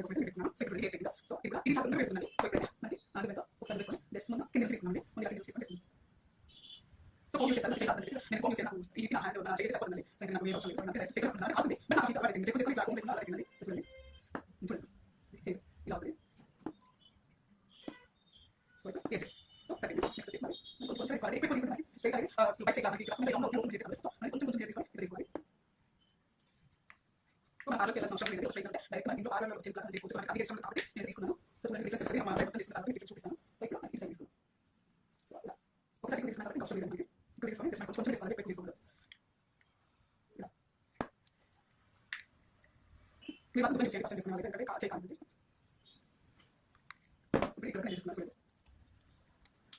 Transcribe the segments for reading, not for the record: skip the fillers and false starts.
కోసం పెట్టుకున్నాను. సో ఇప్పుడు హెయిర్ స్ట్రైట్ సో ఇప్పుడు ఇది చాలా తొందరగా పెడుతుందండి. సో ఇప్పుడు మనకి అందులో ఒకసారి తీసుకొని జస్ట్ మనం కింద తీసుకున్నామండి. ముందుగా కింద తీసుకొని సో ఫోన్ యూస్ చేస్తాను చేయాలి నేను ఫోన్ యూస్ చేయను ఇది నా హ్యాండ్ నా చేతి సరిపోతుంది సో ఇంకా నాకు ఏ అవసరం లేదు సో నాకు చెక్ అవుతుంది అవుతుంది బట్ నాకు ఇంకా చెక్ చేసుకొని ఇట్లా ఫోన్ పెట్టుకున్నా అడిగిందండి చూడండి చూడండి ఇలా అవుతుంది సో ఇక్కడ సో సరే నెక్స్ట్ తీసుకోవాలి కొంచెం తీసుకోవాలి ఎక్కువ తీసుకోవాలి స్ట్రైట్ అయ్యి బైక్ సైడ్ కాబట్టి ఇక్కడ రౌండ్ ఓపెన్ చేయాలి సో కొంచెం తీసుకోవాలి తీసుకోవాలి సో మన ఆరోగ్య సంవత్సరం మీద స్ట్రైట్ అంటే డైరెక్ట్ మన ఇంట్లో ఆరోగ్యంలో వచ్చే ప్లాన్ చేసుకోవచ్చు మనకి అడిగేషన్ కాబట్టి నేను తీసుకున్నాను సో నేను రిఫ్రెష్ చేసి మన మొత్తం తీసుకున్నాను కాబట్టి చూపిస్తాను సో ఇక్కడ ఇది తీసుకున్నాను సో ఇలా ఒకసారి తీసుకున్నాను కాబట్టి అవసరం లేదు ఇక్కడ తీసుకొని కొంచెం తీసుకోవాలి ఎక్కువ తీసుకోవాలి మీరు అందుకు నేను చేయాలి తీసుకున్నాను ఎందుకంటే చేయకండి ఇప్పుడు ఇక్కడ నేను తీసుకున్నాను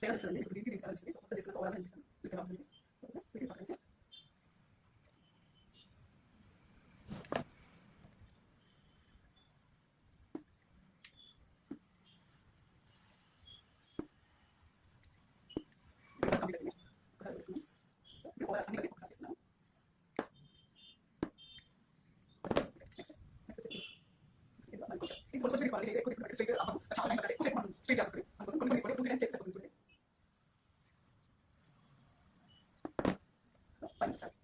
పేరు వస్తుంది ఇప్పుడు దీనికి కలిసి సో తీసుకున్న ఓవరాల్ అనిపిస్తుంది ఇక్కడ ఉంది సో ఇది పక్కన కొంచెం తీసుకోవాలి ఎక్కువ తీసుకున్నాక స్ట్రైట్ చాలా టైం ఎక్కువ సేపు మనం స్ట్రైట్ చేస్తుంది అందుకోసం కొన్ని కొన్ని కొన్ని చేస్తే సరిపోతుంది పని చేయాలి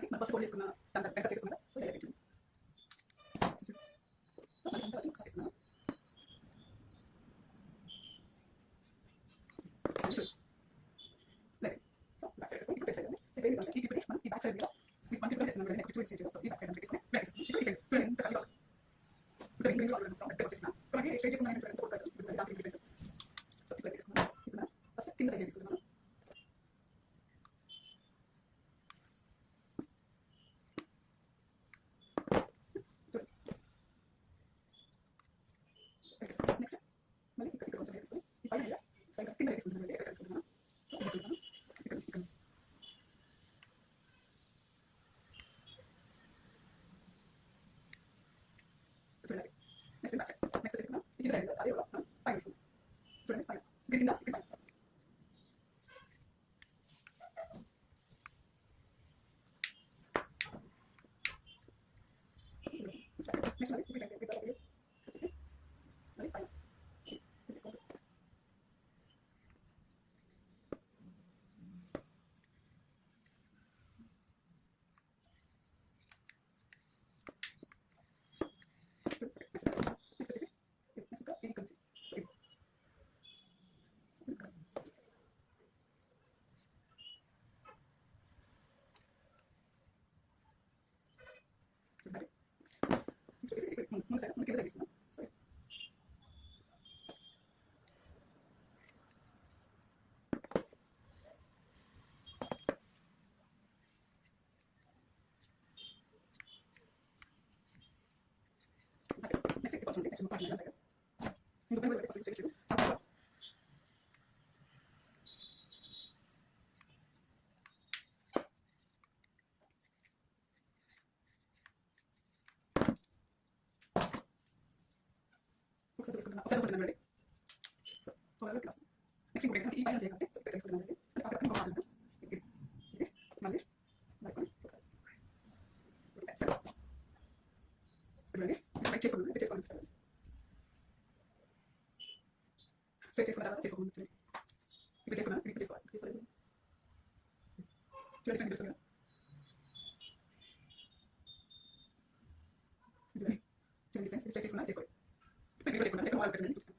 మన ఫస్ట్ కోడ్ చేసుకున్న దాని తర్వాత చేసుకున్నా సో ఇలా పెట్టింది సో మనం ఇంకా ఒకసారి ఇస్తున్నాను సరే సో బ్యాక్ సైడ్ ఇప్పుడు సైడ్ సో వేరే ఈ టిప్ మనం ఈ బ్యాక్ సైడ్ మీద మీకు మంచి కూడా చేస్తున్నాం నేను ఎక్కువ చేసి సో ఈ బ్యాక్ సైడ్ అంటే తీసుకుని బ్యాక్ సైడ్ ఇప్పుడు చూడండి ఎంత కలిగి ఇప్పుడు ఇంగ్రీడియంట్ వాళ్ళు మొత్తం దగ్గర వచ్చేసిన సో మనకి స్ట్రైట్ చేసుకున్నాను ఎంత కొట్టారు ఇప్పుడు దానికి ఇంగ్రీడియంట్ సో ఇలా తీసుకున్నాను ఇప్పుడు ఫస్ట్ కింద సైడ్ తీసుకున్నాను నెక్స్ట్ మళ్ళీ ఇక్కడ కొంచెం వేసుకొని ఈ పైన సైడ్ కింద వేసుకుంటున్నాను ఎక్కడ వేసుకుంటున్నాను సో వేసుకుంటున్నాను ఇక్కడ నుంచి చూడండి నెక్స్ట్ బ్యాక్ సైడ్ నెక్స్ట్ తీసుకున్నాను ఇది సైడ్ అదే కూడా పైన వేసుకున్నాను చూడండి పైన ఇది కింద ఇది పైన నెక్స్ట్ మళ్ళీ ఇది వచ్చేసి మళ్ళీ పైన తీసుకోండి next కొంచెం నెక్స్ట్ పార్ట్ మీద ఇంకా పైన కొంచెం చేసి చాలా ఒకసారి తీసుకుంటున్నాను ready so overall class next ఇంకోటి ఈ పైన చేయకండి సో ఇక్కడ తీసుకుంటున్నాను రెడీ అంటే అక్కడ ఇంకో పార్ట్ ఇది మళ్ళీ ఒకసారి రెడీ స్ట్రైట్ చేసుకోండి సార్ స్ట్రైట్ చేసుకున్న తర్వాత చేసుకోండి ఇప్పుడు చేసుకున్నాను ఇప్పుడు చేసుకోవాలి చూడండి తెలుసుకున్నా చూడండి ఫ్రెండ్స్ స్ట్రైట్ చేసుకున్నా చేసుకోండి సో ఇప్పుడు చేసుకున్నా చేసుకున్న వాళ్ళు పెట్టండి చూస్తాను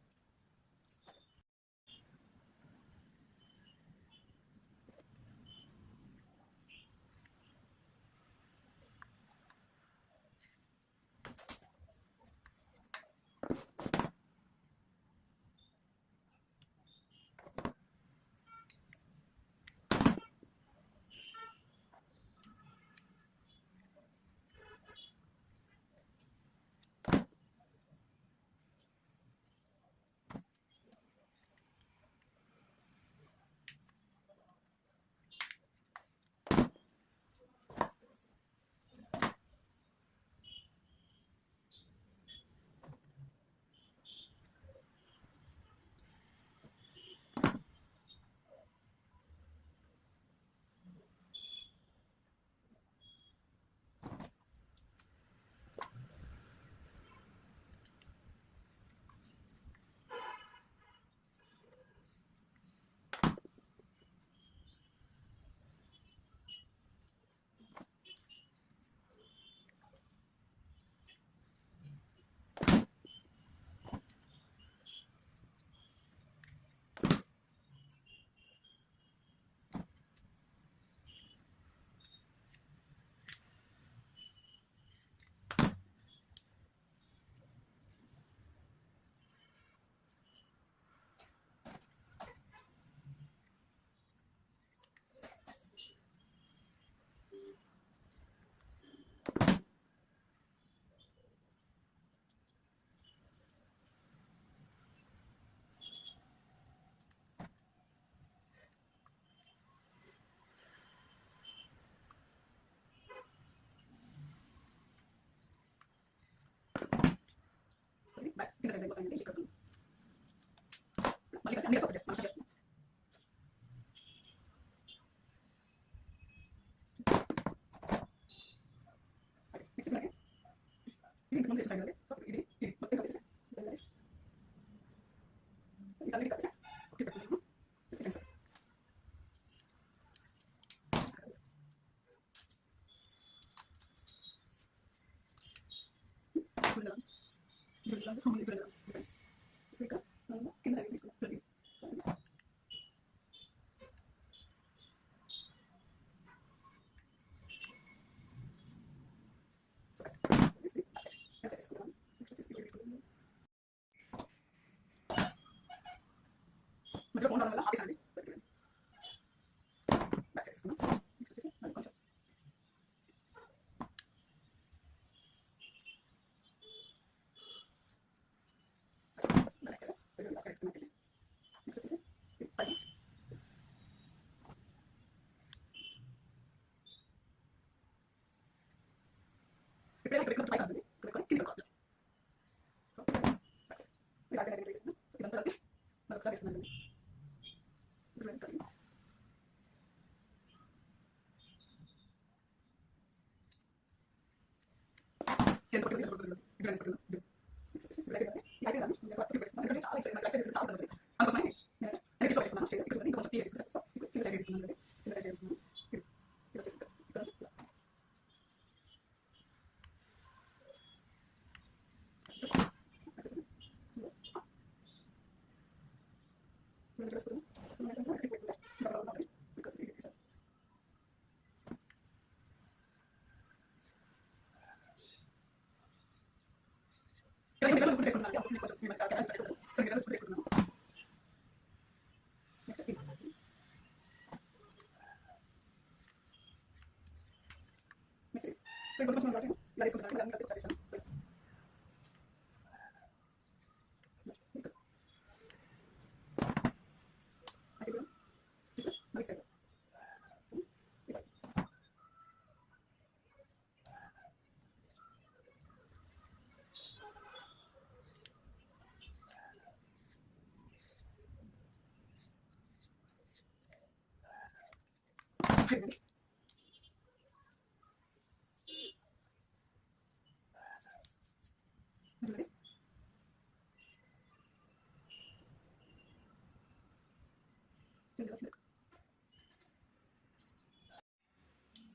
బ్యాక్ కింద సైడ్ అయిపోతాయండి ఇక్కడ మళ్ళీ అన్ని ఒకటి చేస్తాం నెక్స్ట్ మనకి ఇది ఇంతకుముందు చేసిన సైడ్ అండి సో ఇది మొత్తం కలిసి ఇవన్నీ కలిసి ఓకే పెట్టుకున్నాము కింద తీసుకున్నాం మధ్యలో ఫోన్ రావడం వల్ల ఆపేసండి బ్యాక్ సైడ్ తీసుకున్నాం నెక్స్ట్ వచ్చేసి మరి కొంచెం బ్యాక్ సైడ్ తీసుకున్నాం నెక్స్ట్ వచ్చేసి పై ఇక్కడ ఇక్కడ పై కాదు ఇక్కడ కింద కాదు సో ఇది అదే రెడీ చేస్తున్నాం ఇదంతా కలిపి మరొకసారి చేస్తున్నాం ఎంత పడుతుంది ఇది ఎంత పడుతుంది నెక్స్ట్ వచ్చేసి ఇది అయిపోయిందండి ఇంకా పట్టుకు పెడుతున్నాను ఎందుకంటే చాలా ఎక్సైట్ నాకు ఎక్సైట్ చాలా ఉంటుంది అందుకోసమే నేను ఎనర్జీ పెడుతున్నాను ఇక్కడ ఇంకా కొంచెం క్లియర్ చేస్తాను సో కింద సైడ్ చేస్తున్నాను కింద సైడ్ చేస్తున్నాను ఇది వచ్చేసి ఇక్కడ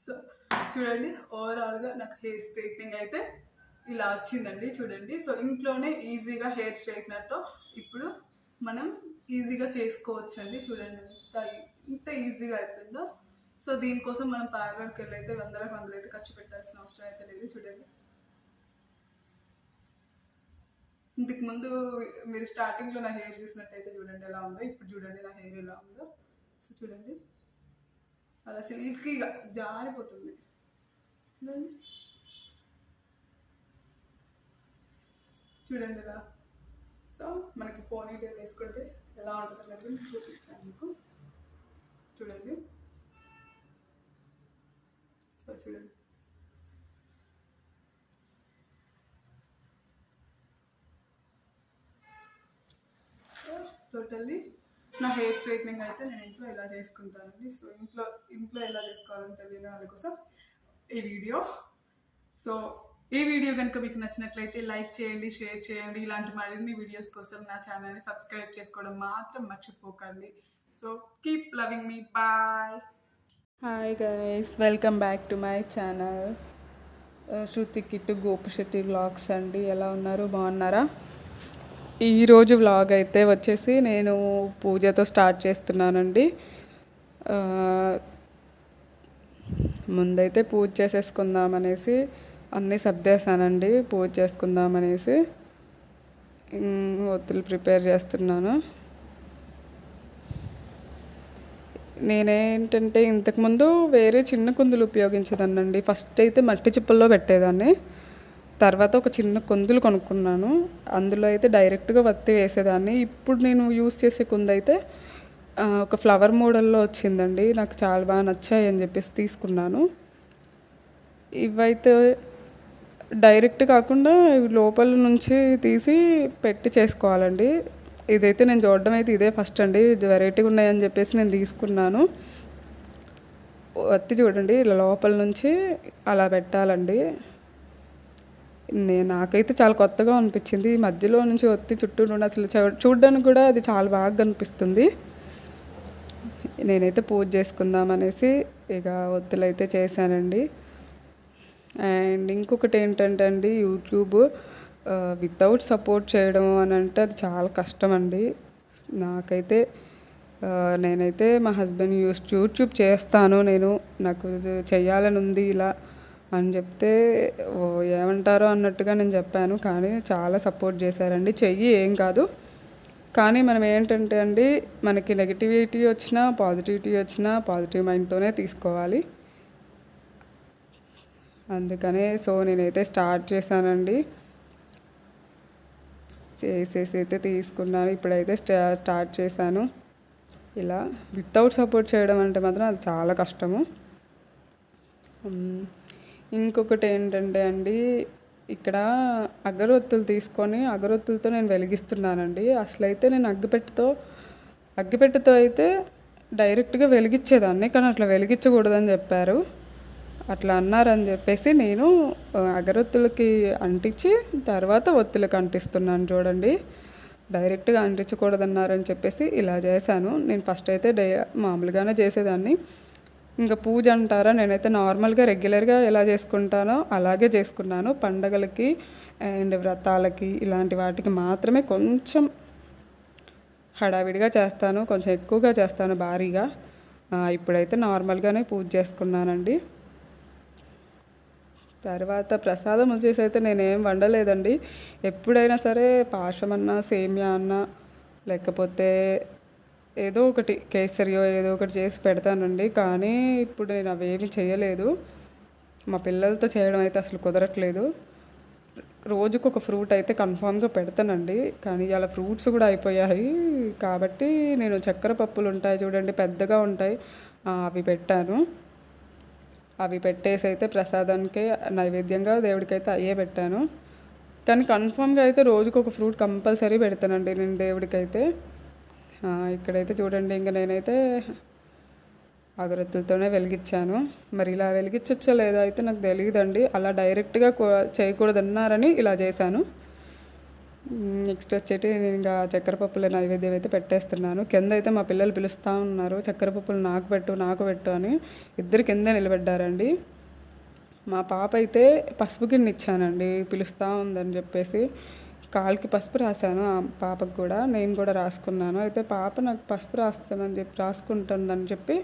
సో చూడండి ఓవరాల్గా నాకు హెయిర్ స్ట్రైట్నింగ్ అయితే ఇలా వచ్చిందండి చూడండి. సో ఇంట్లోనే ఈజీగా హెయిర్ స్ట్రైట్నర్తో ఇప్పుడు మనం ఈజీగా చేసుకోవచ్చండి. చూడండి ఇంత ఈజీగా అయిపోయిందో. సో దీనికోసం మనం పార్లర్కి వెళ్ళి అయితే వందలు అయితే ఖర్చు పెట్టాల్సిన అవసరం అయితే లేదు. చూడండి ఇంతకు ముందు మీరు స్టార్టింగ్లో నా హెయిర్ చూసినట్టయితే చూడండి ఎలా ఉందో, ఇప్పుడు చూడండి నా హెయిర్ ఎలా ఉందో. సో చూడండి చాలా సిల్కీగా జారిపోతుంది చూడండి. చూడండి ఇలా. సో మనకి పోనీ టైల్ వేసుకుంటే ఎలా ఉంటుంది అనేది చూపిస్తాను మీకు. చూడండి సో చూడండి టోటల్లీ నా హెయిర్ స్ట్రైట్నింగ్ అయితే నేను ఇంట్లో ఎలా చేసుకుంటానండి. సో ఇంట్లో ఎలా చేసుకోవాలని తెలియని వాళ్ళ కోసం ఈ వీడియో. సో ఈ వీడియో కనుక మీకు నచ్చినట్లయితే లైక్ చేయండి, షేర్ చేయండి. ఇలాంటి మరిన్ని వీడియోస్ కోసం నా ఛానల్ని సబ్స్క్రైబ్ చేసుకోవడం మాత్రం మర్చిపోకండి. So keep loving me. Bye. Hi guys, welcome back to my channel Shruti Kittu Gopisetti vlogs అండి. ఎలా ఉన్నారు, బాగున్నారా? ఈరోజు వ్లాగ్ అయితే వచ్చేసి నేను పూజతో స్టార్ట్ చేస్తున్నానండి. ముందైతే పూజ చేసేసుకుందామనేసి అన్నీ సర్దేశానండి. పూజ చేసుకుందామనేసి ఒత్తులు ప్రిపేర్ చేస్తున్నాను. నేనేంటంటే ఇంతకుముందు వేరే చిన్న కుందులు ఉపయోగించేదాన్నండి. ఫస్ట్ అయితే మట్టి చిప్పల్లో పెట్టేదాన్ని. తర్వాత ఒక చిన్న కుందులు కొనుక్కున్నాను, అందులో అయితే డైరెక్ట్గా వత్తి వేసేదాన్ని. ఇప్పుడు నేను యూస్ చేసే కుందు అయితే ఒక ఫ్లవర్ మోడల్లో వచ్చిందండి. నాకు చాలా బాగా నచ్చాయి అని చెప్పేసి తీసుకున్నాను. ఇవైతే డైరెక్ట్ కాకుండా లోపల నుంచి తీసి పెట్టి చేసుకోవాలండి. ఇదైతే నేను చూడడం అయితే ఇదే ఫస్ట్ అండి. ఇది వెరైటీగా ఉన్నాయని చెప్పేసి నేను తీసుకున్నాను. ఒత్తి చూడండి, ఇలా లోపల నుంచి అలా పెట్టాలండి. నాకైతే చాలా కొత్తగా అనిపించింది. ఈ మధ్యలో నుంచి ఒత్తి చుట్టూ నుండి అసలు చూడడానికి కూడా అది చాలా బాగా కనిపిస్తుంది. నేనైతే పూజ చేసుకుందామనేసి ఇక ఒత్తులు అయితే చేశానండి. అండ్ ఇంకొకటి ఏంటంటే అండి, యూట్యూబ్ వితౌట్ సపోర్ట్ చేయడం అని అంటే అది చాలా కష్టం అండి. నాకైతే నేనైతే మా హస్బెండ్ యూట్యూబ్ చేస్తాను, నాకు చెయ్యాలని ఉంది ఇలా అని చెప్తే ఏమంటారో అన్నట్టుగా నేను చెప్పాను. కానీ చాలా సపోర్ట్ చేశారండి. చెయ్యి ఏం కాదు, కానీ మనం ఏంటంటే అండి, మనకి నెగిటివిటీ వచ్చినా పాజిటివిటీ వచ్చినా పాజిటివ్ మైండ్తోనే తీసుకోవాలి. అందుకనే నేనైతే స్టార్ట్ చేశానండి. చేసేసి అయితే తీసుకున్నాను. ఇప్పుడైతే స్టార్ట్ చేశాను. ఇలా వితౌట్ సపోర్ట్ చేయడం అంటే మాత్రం అది చాలా కష్టము. ఇంకొకటి ఏంటంటే అండి, ఇక్కడ అగరొత్తులు తీసుకొని అగరొత్తులతో నేను వెలిగిస్తున్నానండి. అసలైతే నేను అగ్గిపెట్టెతో అయితే డైరెక్ట్గా వెలిగించేదాన్ని, కానీ అట్లా వెలిగించకూడదని చెప్పారు. అట్లా అన్నారని చెప్పేసి నేను అగరొత్తులకి అంటించి తర్వాత ఒత్తులకు అంటిస్తున్నాను. చూడండి, డైరెక్ట్గా అంటించకూడదన్నారని చెప్పేసి ఇలా చేశాను. నేను ఫస్ట్ అయితే మామూలుగానే చేసేదాన్ని. ఇంకా పూజ అంటారా, నేనైతే నార్మల్గా రెగ్యులర్గా ఎలా చేసుకుంటానో అలాగే చేసుకున్నాను. పండగలకి అండ్ వ్రతాలకి ఇలాంటి వాటికి మాత్రమే కొంచెం హడావిడిగా చేస్తాను, కొంచెం ఎక్కువగా చేస్తాను, భారీగా. ఇప్పుడైతే నార్మల్గానే పూజ చేసుకున్నానండి. తర్వాత ప్రసాదం వచ్చేసి అయితే నేనేం వండలేదండి. ఎప్పుడైనా సరే పాశం అన్నా సేమియా అన్నా లేకపోతే ఏదో ఒకటి కేసరియో ఏదో ఒకటి చేసి పెడతానండి. కానీ ఇప్పుడు నేను అవేమీ చేయలేదు. మా పిల్లలతో చేయడం అయితే అసలు కుదరట్లేదు. రోజుకు ఒక ఫ్రూట్ అయితే కన్ఫామ్గా పెడతానండి. కానీ ఇలా ఫ్రూట్స్ కూడా అయిపోయాయి కాబట్టి నేను చక్కెర పప్పులు ఉంటాయి చూడండి, పెద్దగా ఉంటాయి, అవి పెట్టాను. అవి పెట్టేసి అయితే ప్రసాదానికి నైవేద్యంగా దేవుడికైతే అయ్యే పెట్టాను. కానీ కన్ఫామ్గా అయితే రోజుకు ఒక ఫ్రూట్ కంపల్సరీ పెడతానండి నేను దేవుడికైతే. ఇక్కడైతే చూడండి, ఇంకా నేనైతే అగరత్తులతోనే వెలిగించాను. మరి ఇలా వెలిగించచ్చో లేదో అయితే నాకు తెలియదండి. అలా డైరెక్ట్గా చేయకూడదన్నారని ఇలా చేశాను. నెక్స్ట్ వచ్చేటి నేను ఇంకా చక్కెర పప్పుల నైవేద్యం అయితే పెట్టేస్తున్నాను. కింద అయితే మా పిల్లలు పిలుస్తూ ఉన్నారు, చక్కెర పప్పులు నాకు పెట్టు అని. ఇద్దరు కింద నిలబడ్డారండి. మా పాప అయితే పసుపు గిన్నె ఇచ్చానండి, పిలుస్తూ ఉందని చెప్పేసి. కాలుకి పసుపు రాశాను ఆ పాపకు కూడా, నేను కూడా రాసుకున్నాను. అయితే పాప నాకు పసుపు రాసుకుంటుందని చెప్పి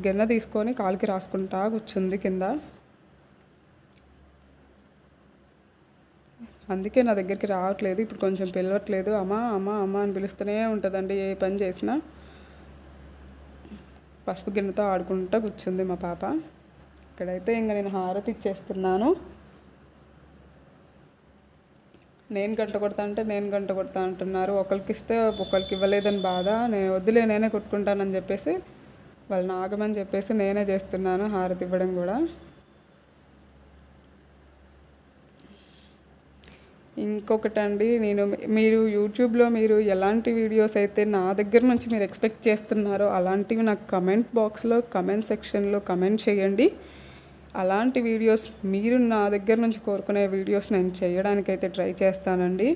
గిన్నె తీసుకొని కాలుకి రాసుకుంటా కూర్చుంది కింద. అందుకే నా దగ్గరికి రావట్లేదు, ఇప్పుడు కొంచెం పిలవట్లేదు. అమ్మా అమ్మా అమ్మ అని పిలుస్తూనే ఉంటుందండి. ఏ పని చేసినా పసుపు గిన్నెతో ఆడుకుంటూ కూర్చుంది మా పాప. ఇక్కడైతే ఇంకా నేను హారతి ఇచ్చేస్తున్నాను. నేను గంట కొడతా అంటున్నారు. ఒకరికి ఇస్తే ఒకరికి ఇవ్వలేదని బాధ. నేనే కొట్టుకుంటానని చెప్పేసి వాళ్ళని ఆగమని చెప్పేసి నేనే చేస్తున్నాను హారతి ఇవ్వడం కూడా. ఇంకొకటండి, మీరు యూట్యూబ్లో మీరు ఎలాంటి వీడియోస్ అయితే నా దగ్గర నుంచి మీరు ఎక్స్పెక్ట్ చేస్తున్నారో అలాంటివి నాకు కమెంట్ బాక్స్లో కమెంట్ సెక్షన్లో కమెంట్ చేయండి. అలాంటి వీడియోస్ మీరు నా దగ్గర నుంచి కోరుకునే వీడియోస్ నేను చేయడానికైతే ట్రై చేస్తానండి.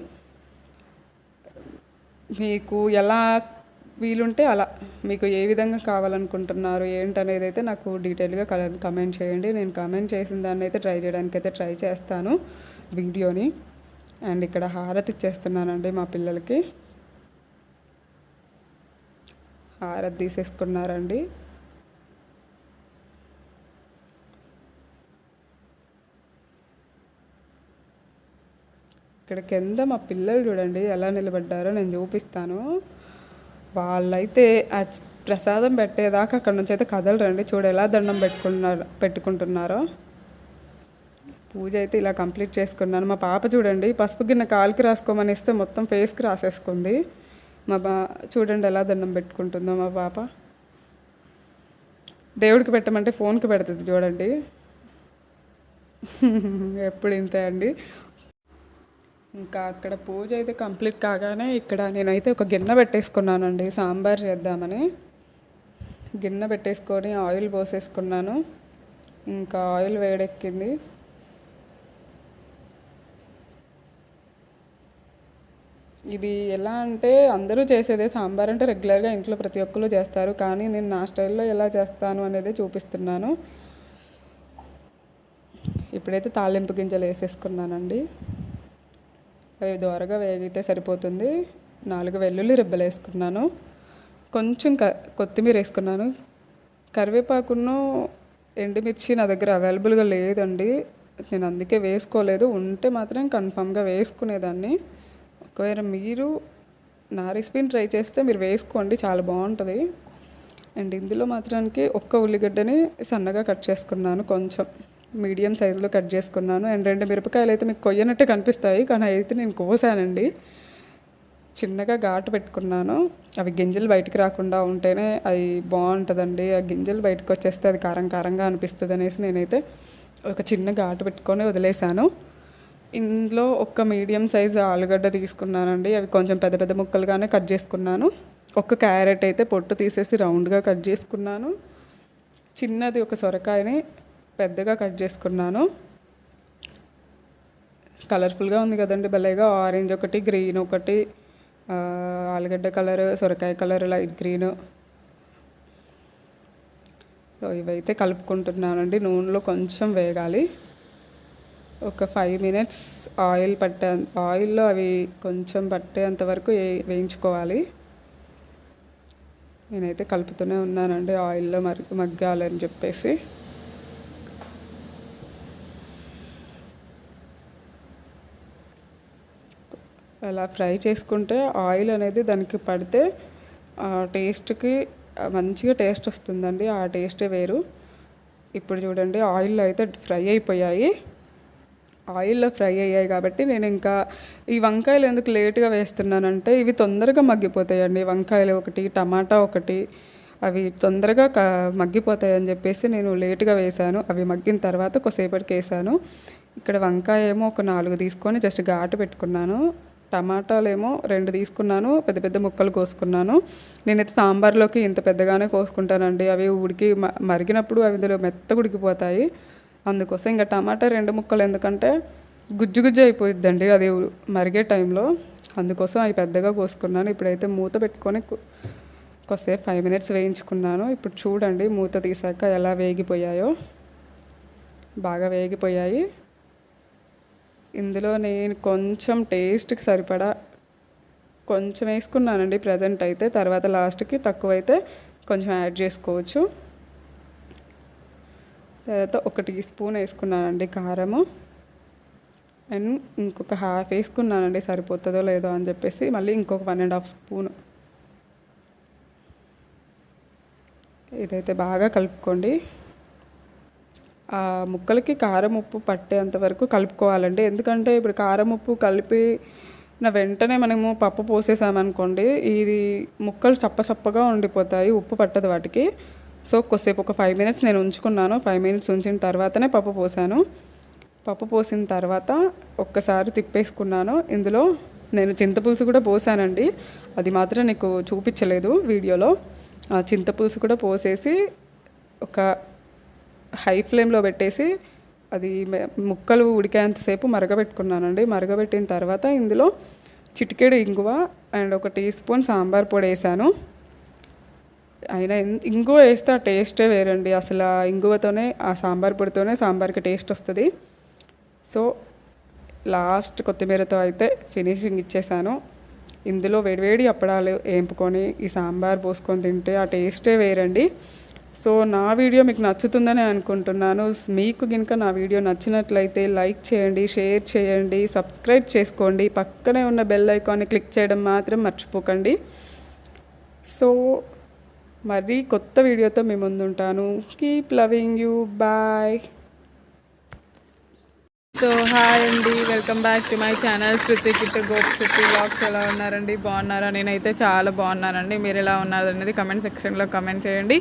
మీకు ఎలా వీలుంటే అలా, మీకు ఏ విధంగా కావాలనుకుంటున్నారు ఏంటనేది అయితే నాకు డీటెయిల్గా కమెంట్ చేయండి. నేను కమెంట్ చేసిన దాన్ని అయితే ట్రై చేయడానికైతే ట్రై చేస్తాను వీడియోని. అండ్ ఇక్కడ హారతి ఇచ్చేస్తున్నానండి మా పిల్లలకి. హారతి తీసేసుకున్నారండి. ఇక్కడ కింద మా పిల్లలు చూడండి ఎలా నిలబడ్డారో, నేను చూపిస్తాను. వాళ్ళైతే ఆ ప్రసాదం పెట్టేదాకా అక్కడ నుంచి అయితే కదలరండి. చూడు ఎలా దండం పెట్టుకుంటున్నారో. పూజ అయితే ఇలా కంప్లీట్ చేసుకున్నాను. మా పాప చూడండి, పసుపు గిన్నె కాలుకి రాసుకోమని ఇస్తే మొత్తం ఫేస్కి రాసేసుకుంది. చూడండి ఎలా దండం పెట్టుకుంటుందో మా పాప. దేవుడికి పెట్టమంటే ఫోన్కి పెడుతుంది చూడండి. ఎప్పుడు ఇంతే అండి. ఇంకా అక్కడ పూజ అయితే కంప్లీట్ కాగానే ఇక్కడ నేనైతే ఒక గిన్నె పెట్టేసుకున్నానండి సాంబార్ చేద్దామని. గిన్నె పెట్టేసుకొని ఆయిల్ పోసేసుకున్నాను. ఇంకా ఆయిల్ వేడెక్కింది. ఇది ఎలా అంటే అందరూ చేసేదే సాంబార్ అంటే రెగ్యులర్గా ఇంట్లో ప్రతి ఒక్కరు చేస్తారు, కానీ నేను నా స్టైల్లో ఎలా చేస్తాను అనేది చూపిస్తున్నాను. ఇప్పుడైతే తాలింపు గింజలు వేసేసుకున్నానండి. అవి దోరగా వేగితే సరిపోతుంది. 4 వెల్లుల్లి రెబ్బలు వేసుకున్నాను. కొంచెం కొత్తిమీర వేసుకున్నాను. కరివేపాకును ఎండుమిర్చి నా దగ్గర అవైలబుల్గా లేదండి, నేను అందుకే వేసుకోలేదు. ఉంటే మాత్రం కన్ఫామ్గా వేసుకునేదాన్ని. ఒకవేళ మీరు నా రెసిపీని ట్రై చేస్తే మీరు వేసుకోండి, చాలా బాగుంటుంది. అండ్ ఇందులో మాత్రానికి ఒక్క ఉల్లిగడ్డని సన్నగా కట్ చేసుకున్నాను, కొంచెం మీడియం సైజులో కట్ చేసుకున్నాను. అండ్ 2 మిరపకాయలు అయితే మీకు కొయ్యనట్టే కనిపిస్తాయి, కానీ అయితే నేను కోసానండి. చిన్నగా ఘాటు పెట్టుకున్నాను. అవి గింజలు బయటికి రాకుండా ఉంటేనే అవి బాగుంటుందండి. ఆ గింజలు బయటకు వచ్చేస్తే అది కారం కారంగా అనిపిస్తుంది అనేసి నేనైతే ఒక చిన్న ఘాటు పెట్టుకొని వదిలేసాను. ఇందులో ఒక మీడియం సైజు ఆలుగడ్డ తీసుకున్నానండి. అవి కొంచెం పెద్ద పెద్ద ముక్కలుగానే కట్ చేసుకున్నాను. ఒక క్యారెట్ అయితే పొట్టు తీసేసి రౌండ్గా కట్ చేసుకున్నాను. చిన్నది ఒక సొరకాయని పెద్దగా కట్ చేసుకున్నాను. కలర్ఫుల్గా ఉంది కదండి భలేగా. ఆరెంజ్ ఒకటి, గ్రీన్ ఒకటి, ఆలుగడ్డ కలర్, సొరకాయ కలర్ లైట్ గ్రీన్. సో ఇవైతే కలుపుకుంటున్నానండి. నూనెలో కొంచెం వేగాలి. ఒక 5 మినిట్స్ ఆయిల్లో అవి కొంచెం పట్టేంత వరకు వేయించుకోవాలి. నేనైతే కలుపుతూనే ఉన్నానండి ఆయిల్లో మగ్గాలని చెప్పేసి. అలా ఫ్రై చేసుకుంటే ఆయిల్ అనేది దానికి పడితే టేస్ట్కి మంచిగా టేస్ట్ వస్తుందండి. ఆ టేస్టే వేరు. ఇప్పుడు చూడండి ఆయిల్లో అయితే ఫ్రై అయిపోయాయి. ఆయిల్లో ఫ్రై అయ్యాయి కాబట్టి నేను ఇంకా ఈ వంకాయలు ఎందుకు లేట్గా వేస్తున్నానంటే ఇవి తొందరగా మగ్గిపోతాయండి. వంకాయలు ఒకటి, టమాటా ఒకటి, అవి తొందరగా మగ్గిపోతాయని చెప్పేసి నేను లేట్గా వేశాను. అవి మగ్గిన తర్వాత కొద్దిసేపటికి వేసాను. ఇక్కడ వంకాయ ఏమో ఒక 4 తీసుకొని జస్ట్ ఘాటు పెట్టుకున్నాను. టమాటాలు ఏమో 2 తీసుకున్నాను, పెద్ద పెద్ద ముక్కలు కోసుకున్నాను. నేనైతే సాంబార్లోకి ఇంత పెద్దగానే కోసుకుంటానండి. అవి ఉడికి మరిగినప్పుడు అవి ఇందులో మెత్తగా ఉడికిపోతాయి. అందుకోసం ఇంకా టమాటా 2 ముక్కలు ఎందుకంటే గుజ్జు గుజ్జు అయిపోయిద్దండి అది మరిగే టైంలో. అందుకోసం అవి పెద్దగా కోసుకున్నాను. ఇప్పుడైతే మూత పెట్టుకొని కొద్దిసేపు 5 మినిట్స్ వేయించుకున్నాను. ఇప్పుడు చూడండి మూత తీసాక ఎలా వేగిపోయాయో. బాగా వేగిపోయాయి. ఇందులో నేను కొంచెం టేస్ట్కి సరిపడా కొంచెం వేసుకున్నానండి ప్రజెంట్ అయితే. తర్వాత లాస్ట్కి తక్కువైతే కొంచెం యాడ్ చేసుకోవచ్చు. తర్వాత 1 టీ స్పూన్ వేసుకున్నానండి కారము. అండ్ ఇంకొక హాఫ్ వేసుకున్నానండి, సరిపోతుందో లేదో అని చెప్పేసి. మళ్ళీ ఇంకొక 1.5 స్పూన్. ఇదైతే బాగా కలుపుకోండి. ఆ ముక్కలకి కారం ఉప్పు పట్టేంత వరకు కలుపుకోవాలండి. ఎందుకంటే ఇప్పుడు కారం ఉప్పు కలిపిన వెంటనే మనము పప్పు పోసేసామనుకోండి, ఇది ముక్కలు చప్పగా ఉండిపోతాయి, ఉప్పు పట్టదు వాటికి. సో కొద్దిసేపు ఒక 5 మినిట్స్ నేను ఉంచుకున్నాను. 5 మినిట్స్ ఉంచిన తర్వాతనే పప్పు పోసాను. పప్పు పోసిన తర్వాత ఒక్కసారి తిప్పేసుకున్నాను. ఇందులో నేను చింతపులుసు కూడా పోసానండి, అది మాత్రం నీకు చూపించలేదు వీడియోలో. చింతపులుసు కూడా పోసేసి ఒక హై ఫ్లేమ్లో పెట్టేసి అది ముక్కలు ఉడికేంతసేపు మరగబెట్టుకున్నానండి. మరగబెట్టిన తర్వాత ఇందులో చిటికెడు ఇంగువ అండ్ 1 టీ స్పూన్ సాంబార్ పొడి వేసాను. అయినా ఇంగువ వేస్తే ఆ టేస్టే వేరండి. అసలు ఆ ఇంగువతోనే, ఆ సాంబార్ పొడితోనే సాంబార్కి టేస్ట్ వస్తుంది. సో లాస్ట్ కొత్తిమీరతో అయితే ఫినిషింగ్ ఇచ్చేసాను. ఇందులో వేడివేడి అప్పడాలు వేపుకొని ఈ సాంబార్ పోసుకొని తింటే ఆ టేస్టే వేరండి. సో నా వీడియో మీకు నచ్చుతుందని అనుకుంటున్నాను. మీకు కనుక నా వీడియో నచ్చినట్లయితే లైక్ చేయండి, షేర్ చేయండి, సబ్స్క్రైబ్ చేసుకోండి. పక్కనే ఉన్న బెల్ ఐకాన్ని క్లిక్ చేయడం మాత్రం మర్చిపోకండి. సో మరి కొత్త వీడియోతో మీ ముందుంటాను. Keep loving you. Bye. So hi అండి, welcome back to my channel Shruti Kittu Gopishetty vlogs. ఎలా ఉన్నారండి? బాగున్నారా? నేనైతే చాలా బాగున్నానండి. మీరు ఎలా ఉన్నారు అనేది కమెంట్ సెక్షన్లో కమెంట్ చేయండి.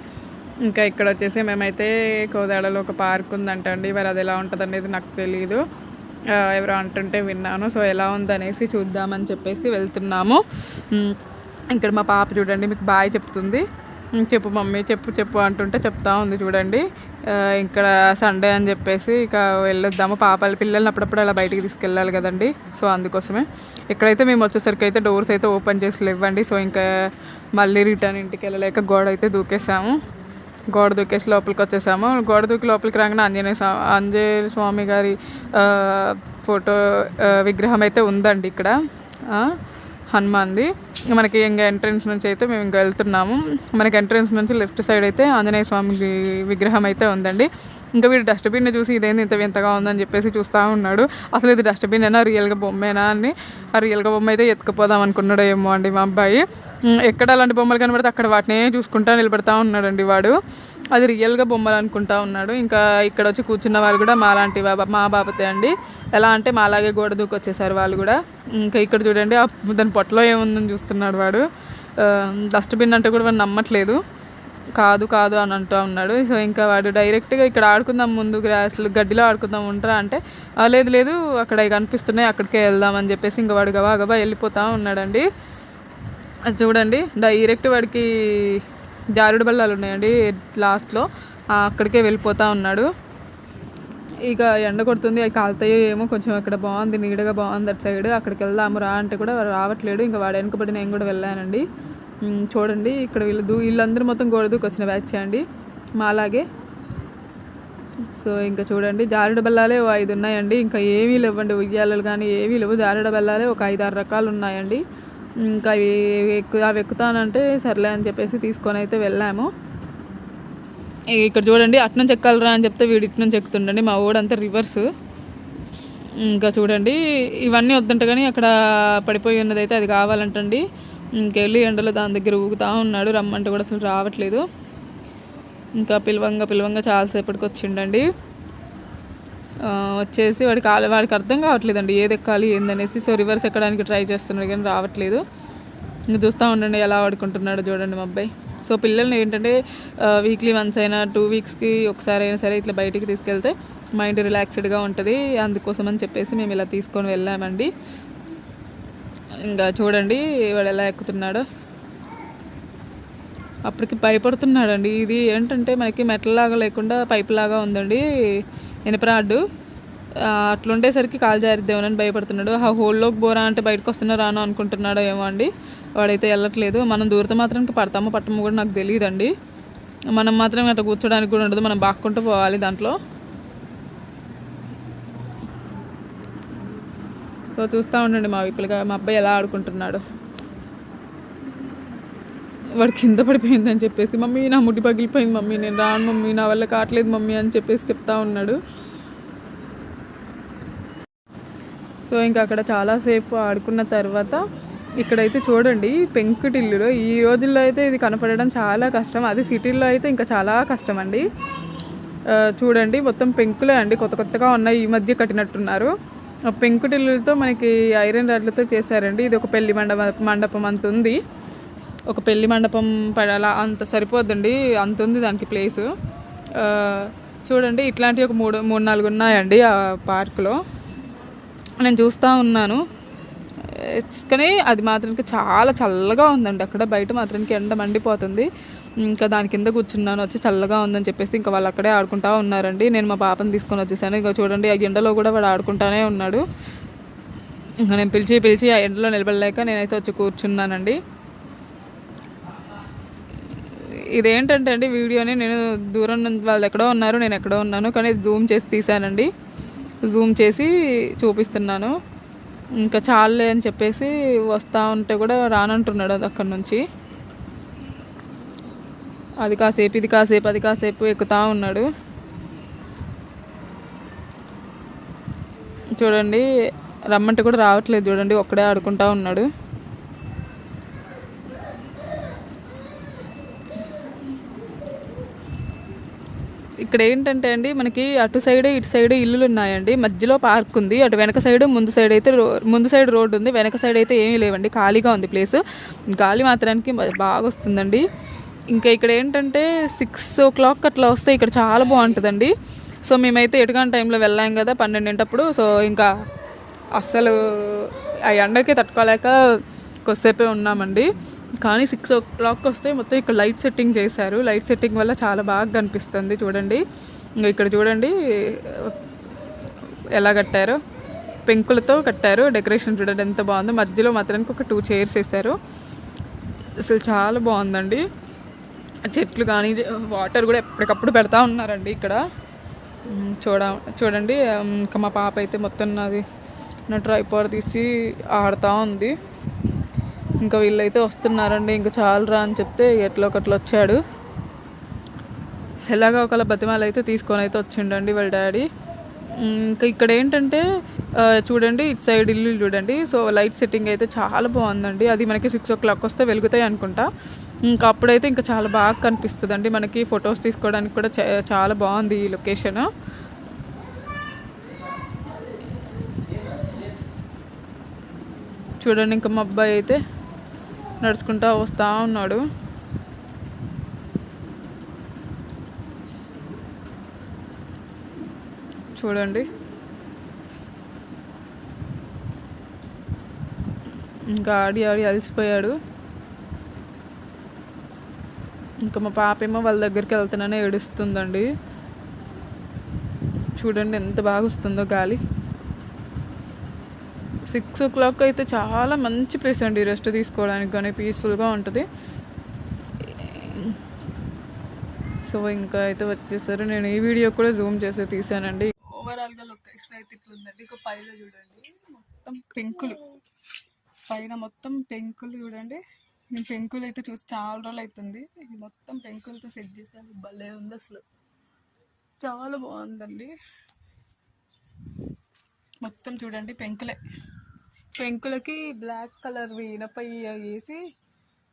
ఇంకా ఇక్కడ వచ్చేసి మేమైతే కోదాడలో ఒక పార్క్ ఉందంట అండి. మరి అది ఎలా ఉంటుంది అనేది నాకు తెలియదు, ఎవరో అంటుంటే విన్నాను. సో ఎలా ఉందనేసి చూద్దామని చెప్పేసి వెళ్తున్నాము. ఇక్కడ మా పాప చూడండి మీకు బాయ్ చెప్తుంది. చెప్పు మమ్మీ చెప్పు చెప్పు అంటుంటే చెప్తా ఉంది చూడండి. ఇక్కడ సండే అని చెప్పేసి ఇక వెళ్ళొద్దాము, పిల్లల్ని అప్పుడప్పుడు అలా బయటికి తీసుకెళ్ళాలి కదండి. సో అందుకోసమే ఇక్కడైతే మేము వచ్చేసరికి అయితే డోర్స్ అయితే ఓపెన్ చేసి లేవండి. సో ఇంకా మళ్ళీ రిటర్న్ ఇంటికి వెళ్ళలేక గోడ అయితే దూకేసాము. గోడ దూకేసి లోపలికి వచ్చేసాము. గోడ దూకి లోపలికి రాగానే ఆంజనేయ స్వామి గారి ఫోటో విగ్రహం అయితే ఉందండి ఇక్కడ, హనుమాన్ది. మనకి ఇంకా ఎంట్రన్స్ నుంచి అయితే మేము ఇంకా వెళ్తున్నాము. మనకి ఎంట్రన్స్ నుంచి లెఫ్ట్ సైడ్ అయితే ఆంజనేయ స్వామి విగ్రహం అయితే ఉందండి. ఇంకా వీడు డస్ట్బిన్ని చూసి ఇదేంది ఇంత వింతగా ఉందని చెప్పేసి చూస్తూ ఉన్నాడు. అసలు ఇది డస్ట్బిన్ అయినా రియల్గా బొమ్మేనా అని, ఆ రియల్గా బొమ్మ అయితే ఎత్తుకుపోదాం అనుకున్నాడు ఏమో అండి మా అబ్బాయి. ఎక్కడ అలాంటి బొమ్మలు కనబడితే అక్కడ వాటినే చూసుకుంటా నిలబెడతా ఉన్నాడండి వాడు. అది రియల్గా బొమ్మలు అనుకుంటా ఉన్నాడు. ఇంకా ఇక్కడ వచ్చి కూర్చున్న వాళ్ళు కూడా మాలాంటి మా బాబతే అండి. ఎలా అంటే మాలాగే గోడ దూకి వచ్చేసారు వాళ్ళు కూడా. ఇంకా ఇక్కడ చూడండి దాని పొట్టలో ఏముందని చూస్తున్నాడు వాడు. డస్ట్బిన్ అంటే కూడా వాడు నమ్మట్లేదు, కాదు కాదు అని అంటూ ఉన్నాడు. సో ఇంకా వాడు డైరెక్ట్గా ఇక్కడ ఆడుకుందాం ముందు గ్రాస్లు గడ్డిలో ఆడుకుందాం ఉంటారా అంటే లేదు లేదు అక్కడ కనిపిస్తున్నాయి అక్కడికే వెళ్దామని చెప్పేసి ఇంకా వాడు గబా గబా వెళ్ళిపోతూ ఉన్నాడండి. అది చూడండి డైరెక్ట్ వాడికి జారుడు బల్లాలు ఉన్నాయండి లాస్ట్లో, అక్కడికే వెళ్ళిపోతూ ఉన్నాడు. ఇక ఎండ కొడుతుంది, అవి కాలుతాయో ఏమో, కొంచెం అక్కడ బాగుంది నీడగా బాగుంది అటు సైడ్, అక్కడికి వెళ్దాము రా అంటే కూడా రావట్లేడు. ఇంకా వాడు వెనుకబడి నేను కూడా వెళ్ళానండి. చూడండి ఇక్కడ వీళ్ళందరూ మొత్తం గోడ దూకి వచ్చిన బ్యాచ్ అండి మాలాగే. సో ఇంకా చూడండి జారుడు బల్లాలే 5 ఉన్నాయండి, ఇంకా ఏమీ లేవండి ఉయ్యాలలు కానీ ఏమీ లేవు. జారుడు బల్లాలే ఒక 5-6 రకాలు ఉన్నాయండి. ఇంకా అవి ఎక్కుతానంటే సర్లే అని చెప్పేసి తీసుకొని అయితే వెళ్ళాము. ఇక్కడ చూడండి అటు నుంచి ఎక్కాలరా అని చెప్తే వీడు ఇటు నుంచి ఎక్కుతుండండి మా ఓడంతా రివర్స్. ఇంకా చూడండి ఇవన్నీ వద్దంట కానీ అక్కడ పడిపోయి ఉన్నదైతే అది కావాలంటండి. ఇంకెళ్ళి ఎండలో దాని దగ్గర ఊగుతూ ఉన్నాడు, రమ్మంటే కూడా అసలు రావట్లేదు. ఇంకా పిలవంగా చాలాసేపటికి వచ్చిండండి. వచ్చేసి వాడికి అర్థం కావట్లేదండి ఏది ఎక్కాలి ఏందనేసి. సో రివర్స్ ఎక్కడానికి ట్రై చేస్తున్నాడు కానీ రావట్లేదు. ఇంకా చూస్తూ ఉండండి ఎలా ఆడుకుంటున్నాడు చూడండి మా అబ్బాయి. సో పిల్లల్ని ఏంటంటే వీక్లీ వన్స్ అయినా 2 వీక్స్కి ఒకసారి అయినా సరే ఇట్లా బయటికి తీసుకెళ్తే మైండ్ రిలాక్స్డ్గా ఉంటుంది. అందుకోసం అని చెప్పేసి మేము ఇలా తీసుకొని వెళ్ళామండి. ఇంకా చూడండి వాడు ఎలా ఎక్కుతున్నాడో, అప్పటికి భయపడుతున్నాడండి. ఇది ఏంటంటే మనకి మెట్లలాగా లేకుండా పైపులాగా ఉందండి ఇనపరాడ్డు, అట్లుండేసరికి కాలు జారిద్దామని భయపడుతున్నాడు. ఆ హోల్లోకి బోరా అంటే బయటకు వస్తున్నా రాను అనుకుంటున్నాడో ఏమో అండి. వాడైతే వెళ్ళట్లేదు. మనం దూరత మాత్రానికి పడతామో పట్టమో కూడా నాకు తెలియదండి. మనం మాత్రం అట్లా కూర్చోడానికి కూడా ఉండదు, మనం బాక్కుంటూ పోవాలి దాంట్లో. సో చూస్తూ ఉండండి మా అబ్బాయి ఎలా ఆడుకుంటున్నాడు. వాడు కింద పడిపోయిందని చెప్పేసి మమ్మీ నా ముడ్డి పగిలిపోయింది మమ్మీ, నేను రాను మమ్మీ, నా వల్ల కావట్లేదు మమ్మీ అని చెప్పేసి చెప్తా ఉన్నాడు. సో ఇంకా అక్కడ చాలాసేపు ఆడుకున్న తర్వాత ఇక్కడైతే చూడండి పెంకుటిల్లులో ఈ రోజుల్లో అయితే ఇది కనపడడం చాలా కష్టం, అది సిటీల్లో అయితే ఇంకా చాలా కష్టం అండి. చూడండి మొత్తం పెంకులే అండి, కొత్తగా ఉన్నాయి, ఈ మధ్య కట్టినట్టున్నారు. పెంకుటిల్లులతో మనకి ఐరన్ రాడ్లతో చేశారండి. ఇది ఒక పెళ్లి మండపం అంత ఉంది, ఒక పెళ్లి మండపం అలా అంత సరిపోద్దండి, అంత ఉంది దానికి ప్లేసు. చూడండి ఇట్లాంటివి ఒక 3-4 ఉన్నాయండి ఆ పార్కులో. నేను చూస్తూ ఉన్నాను కానీ అది మాత్రానికి చాలా చల్లగా ఉందండి. అక్కడ బయట మాత్రానికి ఎండ మండిపోతుంది. ఇంకా దాని కింద కూర్చున్నాను, వచ్చి చల్లగా ఉందని చెప్పేసి ఇంకా వాళ్ళు అక్కడే ఆడుకుంటూ ఉన్నారండి. నేను మా పాపని తీసుకొని వచ్చేసాను. ఇంకా చూడండి ఆ ఎండలో కూడా వాడు ఆడుకుంటానే ఉన్నాడు. ఇంకా నేను పిలిచి ఆ ఎండలో నిలబడలేక నేనైతే వచ్చి కూర్చున్నానండి. ఇదేంటంటే అండి వీడియోని నేను దూరం నుంచి వాళ్ళు ఎక్కడో ఉన్నారు, నేను ఎక్కడో ఉన్నాను కానీ జూమ్ చేసి తీసానండి, జూమ్ చేసి చూపిస్తున్నాను. ఇంకా చాలే అని చెప్పేసి వస్తూ ఉంటే కూడా రానంటున్నాడు అది అక్కడి నుంచి. అది కాసేపు ఎక్కుతూ ఉన్నాడు. చూడండి రమ్మంటే కూడా రావట్లేదు, చూడండి ఒక్కడే ఆడుకుంటూ ఉన్నాడు. ఇక్కడ ఏంటంటే అండి మనకి అటు సైడ్ ఇటు సైడ్ ఇల్లులు ఉన్నాయండి, మధ్యలో పార్క్ ఉంది. అటు వెనక సైడ్ ముందు సైడ్ రోడ్డు ఉంది, వెనక సైడ్ అయితే ఏమీ లేవండి, ఖాళీగా ఉంది ప్లేస్. గాలి మాత్రానికి బాగా వస్తుందండి. ఇంకా ఇక్కడ ఏంటంటే 6 o'clock అట్లా వస్తే ఇక్కడ చాలా బాగుంటుందండి. సో మేమైతే ఎటుగాని టైంలో వెళ్ళాం కదా 12 సో ఇంకా అస్సలు ఆ ఎండకి తట్టుకోలేక కొద్దిసేపే ఉన్నామండి. కానీ 6 o'clock వస్తే మొత్తం ఇక్కడ లైట్ సెట్టింగ్ చేశారు. లైట్ సెట్టింగ్ వల్ల చాలా బాగా కనిపిస్తుంది చూడండి. ఇంకా ఇక్కడ చూడండి ఎలా కట్టారో, పెంకులతో కట్టారు. డెకరేషన్ చూడండి ఎంత బాగుందో. మధ్యలో మాత్రానికి ఒక 2 chairs వేశారు. అసలు చాలా బాగుందండి. చెట్లు కానీ వాటర్ కూడా ఎప్పటికప్పుడు పెడతా ఉన్నారండి ఇక్కడ. చూడండి ఇంకా మా పాప అయితే మొత్తం నా ట్రైపాడ్ తీసి ఆడుతూ ఉంది. ఇంకా వీళ్ళైతే వస్తున్నారండి. ఇంకా చాలరా అని చెప్తే ఎట్లా ఒకట్లా వచ్చాడు. ఎలాగో ఒకళ్ళ బతిమాలు అయితే తీసుకొని అయితే వచ్చిండండి వాళ్ళ డాడీ. ఇంకా ఇక్కడ ఏంటంటే చూడండి ఇటు సైడ్ ఇల్లు చూడండి. సో లైట్ సెట్టింగ్ అయితే చాలా బాగుందండి. అది మనకి 6 o'clock వస్తే వెలుగుతాయి అనుకుంటా. ఇంకా అప్పుడైతే ఇంకా చాలా బాగా కనిపిస్తుందండి. మనకి ఫొటోస్ తీసుకోవడానికి కూడా చాలా బాగుంది ఈ లొకేషన్. చూడండి ఇంకా మా అబ్బాయి అయితే నడుచుకుంటూ వస్తూ ఉన్నాడు. చూడండి ఇంకా ఆడి అలసిపోయాడు. ఇంకా మా పాప ఏమో వాళ్ళ దగ్గరికి వెళ్తున్నానే ఏడుస్తుందండి. చూడండి ఎంత బాగా వస్తుందో గాలి. 6 o'clock అయితే చాలా మంచి ప్లేస్ అండి రెస్ట్ తీసుకోవడానికి కానీ పీస్ఫుల్గా ఉంటుంది. సో ఇంకా అయితే వచ్చేసారు. నేను ఈ వీడియో కూడా జూమ్ చేసి తీసానండి. ఓవరాల్గా లొకేషన్ అయితే ఇట్లా ఉందండి. ఇక పైన చూడండి మొత్తం పెంకులు, పైన మొత్తం పెంకులు చూడండి. నేను పెంకులు అయితే చూసి చాలా రోజులు అవుతుంది. ఇది మొత్తం పెంకులతో సెట్ చేశాను. భలే ఉంది అసలు, చాలా బాగుందండి. మొత్తం చూడండి పెంకులే. పెంకులకి బ్లాక్ కలర్ ఇనప వేసి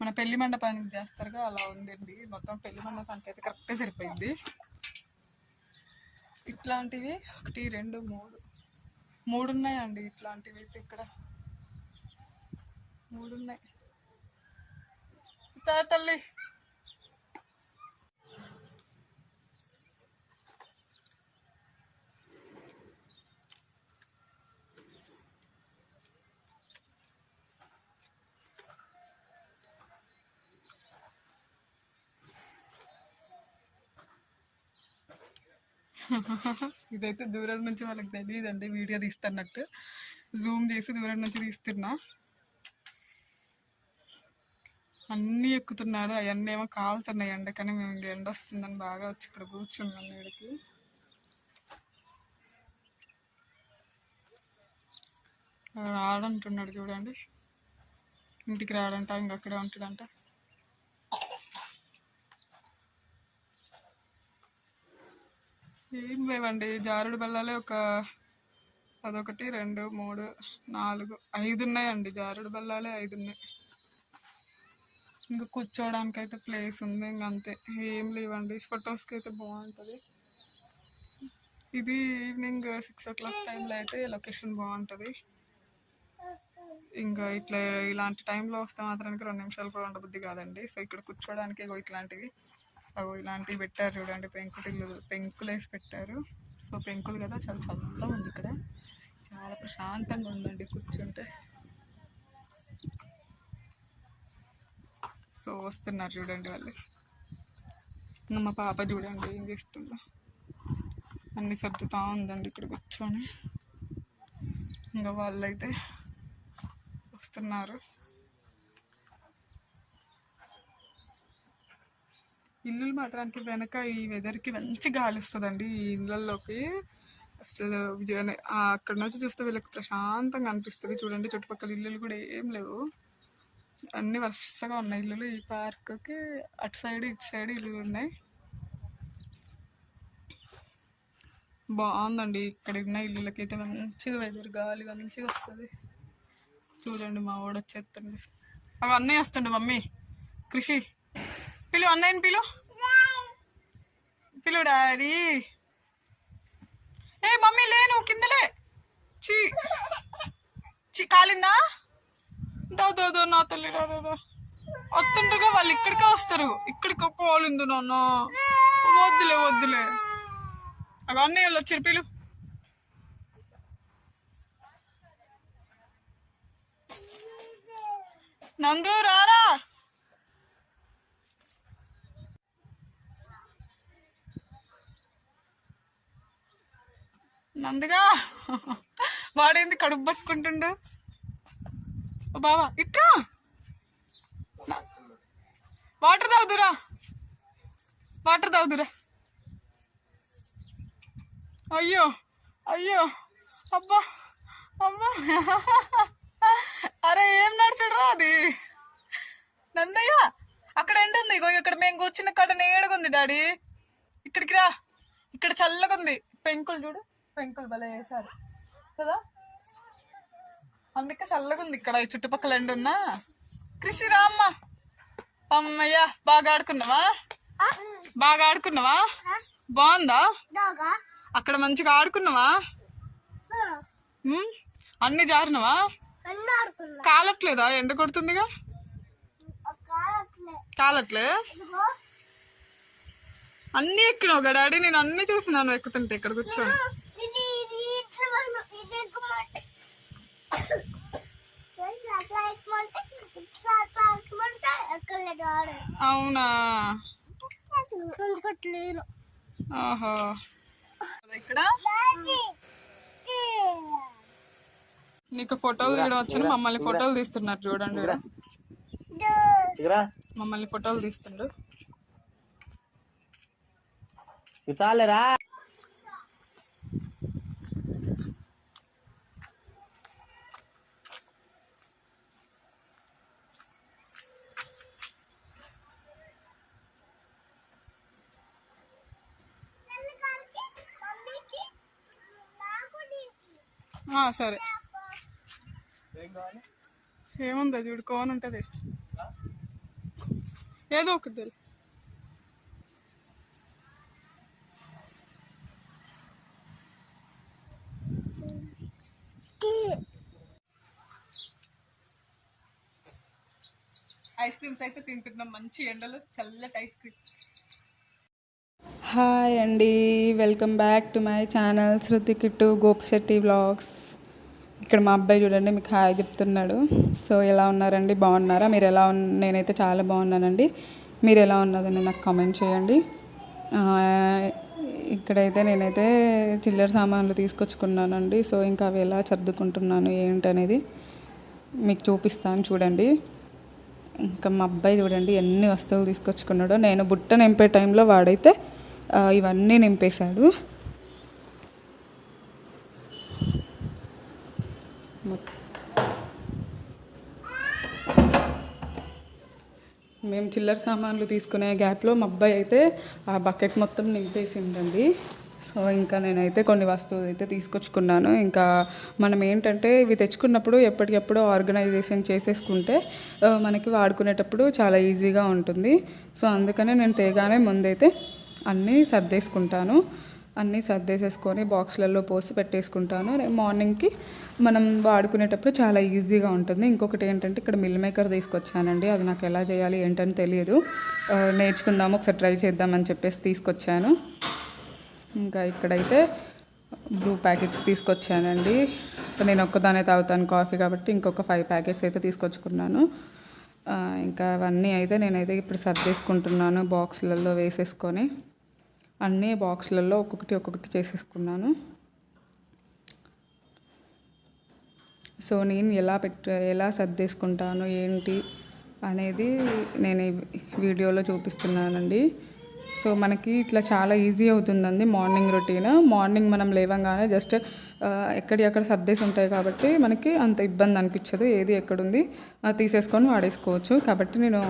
మన పెళ్లి మండపానికి చేస్తారుగా అలా ఉందండి. మొత్తం పెళ్లి మండపానికి అయితే కరెక్టే సరిపోయింది. ఇట్లాంటివి 1 2 3 ఉన్నాయండి. ఇట్లాంటివి అయితే ఇక్కడ 3 ఉన్నాయి. తల్లి ఇదైతే దూరం నుంచి వాళ్ళకి తెలియదండి వీడియో తీస్తున్నట్టు. జూమ్ చేసి దూరం నుంచి తీస్తున్నా. అన్నీ ఎక్కుతున్నాడు. అవన్నీ ఏమో కాలుతున్నాయి ఎండ. కానీ మేము ఎండ వస్తుందని బాగా వచ్చి ఇక్కడ కూర్చున్నాం వీడికి. రాడంటున్నాడు చూడండి. ఇంటికి రాడంట, ఇంకక్కడే ఉంటాడంట. ఏం లేవండి, జారుడు బల్లాలే ఒక 1 2 3 4 5 ఉన్నాయండి. జారుడు బల్లాలే 5 ఉన్నాయి. ఇంకా కూర్చోవడానికి అయితే ప్లేస్ ఉంది. ఇంక అంతే, ఏం లేవండి. ఫొటోస్కి అయితే బాగుంటుంది. ఇది ఈవినింగ్ 6 o'clock టైంలో అయితే లొకేషన్ బాగుంటుంది. ఇంకా ఇలాంటి టైంలో వస్తే మాత్రానికి 2 నిమిషాలు కూడా ఉండబుద్ధి కాదండి. సో ఇక్కడ కూర్చోవడానికి ఇట్లాంటివి ఇలాంటివి పెట్టారు చూడండి. పెంకులు వేసి పెట్టారు. సో పెంకులు కదా, చాలా చల్లగా ఉంది ఇక్కడ. చాలా ప్రశాంతంగా ఉందండి కూర్చుంటే. సో వస్తున్నారు చూడండి వాళ్ళు. ఇంకా మా పాప చూడండి ఏం చేస్తుందో. అన్నీ సర్దుతూ ఉందండి ఇక్కడ కూర్చొని. ఇంకా వాళ్ళైతే వస్తున్నారు. ఇల్లులు మాత్రానికి వెనక ఈ వెదర్కి మంచి గాలి వస్తుందండి ఈ ఇళ్ళల్లోకి. అసలు అక్కడ నుంచి చూస్తే వీళ్ళకి ప్రశాంతంగా అనిపిస్తుంది. చూడండి చుట్టుపక్కల ఇల్లులు కూడా ఏం లేవు, అన్నీ వరుసగా ఉన్నాయి ఇల్లులు. ఈ పార్క్కి అటు సైడ్ ఇటు సైడ్ ఇల్లులు ఉన్నాయి. బాగుందండి. ఇక్కడ ఉన్న ఇల్లులకైతే మంచిగా వెదర్, గాలి మంచిగా వస్తుంది. చూడండి మా వాడు వచ్చేస్తుంది. అవి అన్నయ్య వస్తుండే. మమ్మీ కృషి పిలు, అన్నయ్యని పిలు డాడీ. ఏ మమ్మీ లేను కిందలే. చీ కాలిందా? దో నా తల్లి రా. వస్తుండగా వాళ్ళు ఇక్కడికే వస్తారు. ఇక్కడికి ఒక్క వాళ్ళు ఉంది నాన్న. వద్దులే వద్దులే. అవన్నీ వాళ్ళు చిరిపిలు. నందు రారా. నందుగా వాడేంది కడుపు పట్టుకుంటుండు. బావా ఇట్రా, వాటర్ తాగుదురా, వాటర్ తాగుదురా. అయ్యో అయ్యో అబ్బా అబ్బా. అరే ఏం నడుచుడ్రా అది. నందయ్య అక్కడ ఎండ ఉంది. ఇక్కడ మేము కూర్చున్న కాడ నేడుగుంది డాడీ. ఇక్కడికి రా, ఇక్కడ చల్లగా ఉంది. పెంకులు చూడు, పెంకులు భలే వేసారు కదా, అందుకే చల్లగా ఉంది ఇక్కడ. చుట్టుపక్కల ఎండ ఉన్నా. కృషి రామ్మ. అమ్మయ్యా బాగా ఆడుకున్నావా, బాగా ఆడుకున్నావా, బాగుందా అక్కడ మంచిగా ఆడుకున్నావా, అన్ని జారినవా, కాలట్లేదా, ఎండ కొడుతుందిగా, కాలట్లే. అన్ని ఎక్కినావు కదా డాడీ, నేను అన్ని చూసినాను ఎక్కుతుంటే ఇక్కడ కూర్చొని. అవునా, ఆహో. ఇక్కడ నీకు ఫోటోలు తీయడం వచ్చిన మమ్మల్ని ఫోటోలు తీస్తున్నారు చూడండి. మమ్మల్ని ఫోటోలు తీస్తుండ్రు. చాలేరా. సరే, ఏముందా చూడు, కోన్ ఉంటది ఏదో ఒకటి. ఐస్ క్రీమ్స్ అయితే తింటున్నాం మంచి ఎండలో, చల్లటి ఐస్ క్రీమ్. హాయ్ అండి, welcome back to my channel Shruti Kittu Gopisetti vlogs. ఇక్కడ మా అబ్బాయి చూడండి మీకు హాయ్ చెప్తున్నాడు. సో ఎలా ఉన్నారండి, బాగున్నారా? మీరు ఎలా నేనైతే చాలా బాగున్నానండి. మీరు ఎలా ఉన్నదని నాకు కామెంట్ చేయండి. ఇక్కడైతే నేనైతే చిల్లర సామాన్లు తీసుకొచ్చుకున్నానండి. సో ఇంకా అవి ఎలా సర్దుకుంటున్నాను ఏంటనేది మీకు చూపిస్తాను చూడండి. ఇంకా మా అబ్బాయి చూడండి ఎన్ని వస్తువులు తీసుకొచ్చుకున్నాడో. నేను బుట్ట నింపే టైంలో వాడైతే ఇవన్నీ నింపేశాడు. మేము చిల్లర సామాన్లు తీసుకునే గ్యాప్లో మా అబ్బాయి అయితే ఆ బకెట్ మొత్తం నింపేసిండండి. సో ఇంకా నేనైతే కొన్ని వస్తువులు అయితే తీసుకొచ్చుకున్నాను. ఇంకా మనం ఏంటంటే ఇవి తెచ్చుకున్నప్పుడు ఎప్పటికప్పుడు ఆర్గనైజేషన్ చేసేసుకుంటే మనకి వాడుకునేటప్పుడు చాలా ఈజీగా ఉంటుంది. సో అందుకనే నేను తేగానే ముందైతే అన్నీ సర్దేసుకుంటాను. అన్నీ సర్దేసేసుకొని బాక్స్లలో పోసి పెట్టేసుకుంటాను. మార్నింగ్కి మనం వాడుకునేటప్పుడు చాలా ఈజీగా ఉంటుంది. ఇంకొకటి ఏంటంటే ఇక్కడ మిల్ మేకర్ తీసుకొచ్చానండి. అది నాకు ఎలా చేయాలి ఏంటని తెలియదు, నేర్చుకుందాము ఒకసారి ట్రై చేద్దామని చెప్పేసి తీసుకొచ్చాను. ఇంకా ఇక్కడైతే బ్రూ ప్యాకెట్స్ తీసుకొచ్చానండి. నేను ఒక్కదానే తాగుతాను కాఫీ కాబట్టి ఇంకొక 5 ప్యాకెట్స్ అయితే తీసుకొచ్చుకున్నాను. ఇంకా అవన్నీ అయితే నేనైతే ఇప్పుడు సర్దేసుకుంటున్నాను బాక్స్లలో వేసేసుకొని. అన్నీ బాక్స్లలో ఒక్కొక్కటి చేసేసుకున్నాను. సో నేను ఎలా సర్దేసుకుంటాను ఏంటి అనేది నేను వీడియోలో చూపిస్తున్నానండి. సో మనకి ఇట్లా చాలా ఈజీ అవుతుందండి మార్నింగ్ రొటీన్. మార్నింగ్ మనం లేవగానే జస్ట్ ఎక్కడి సర్దేసి ఉంటాయి కాబట్టి మనకి అంత ఇబ్బంది అనిపించదు. ఏది ఎక్కడుంది తీసేసుకొని వాడేసుకోవచ్చు. కాబట్టి నేను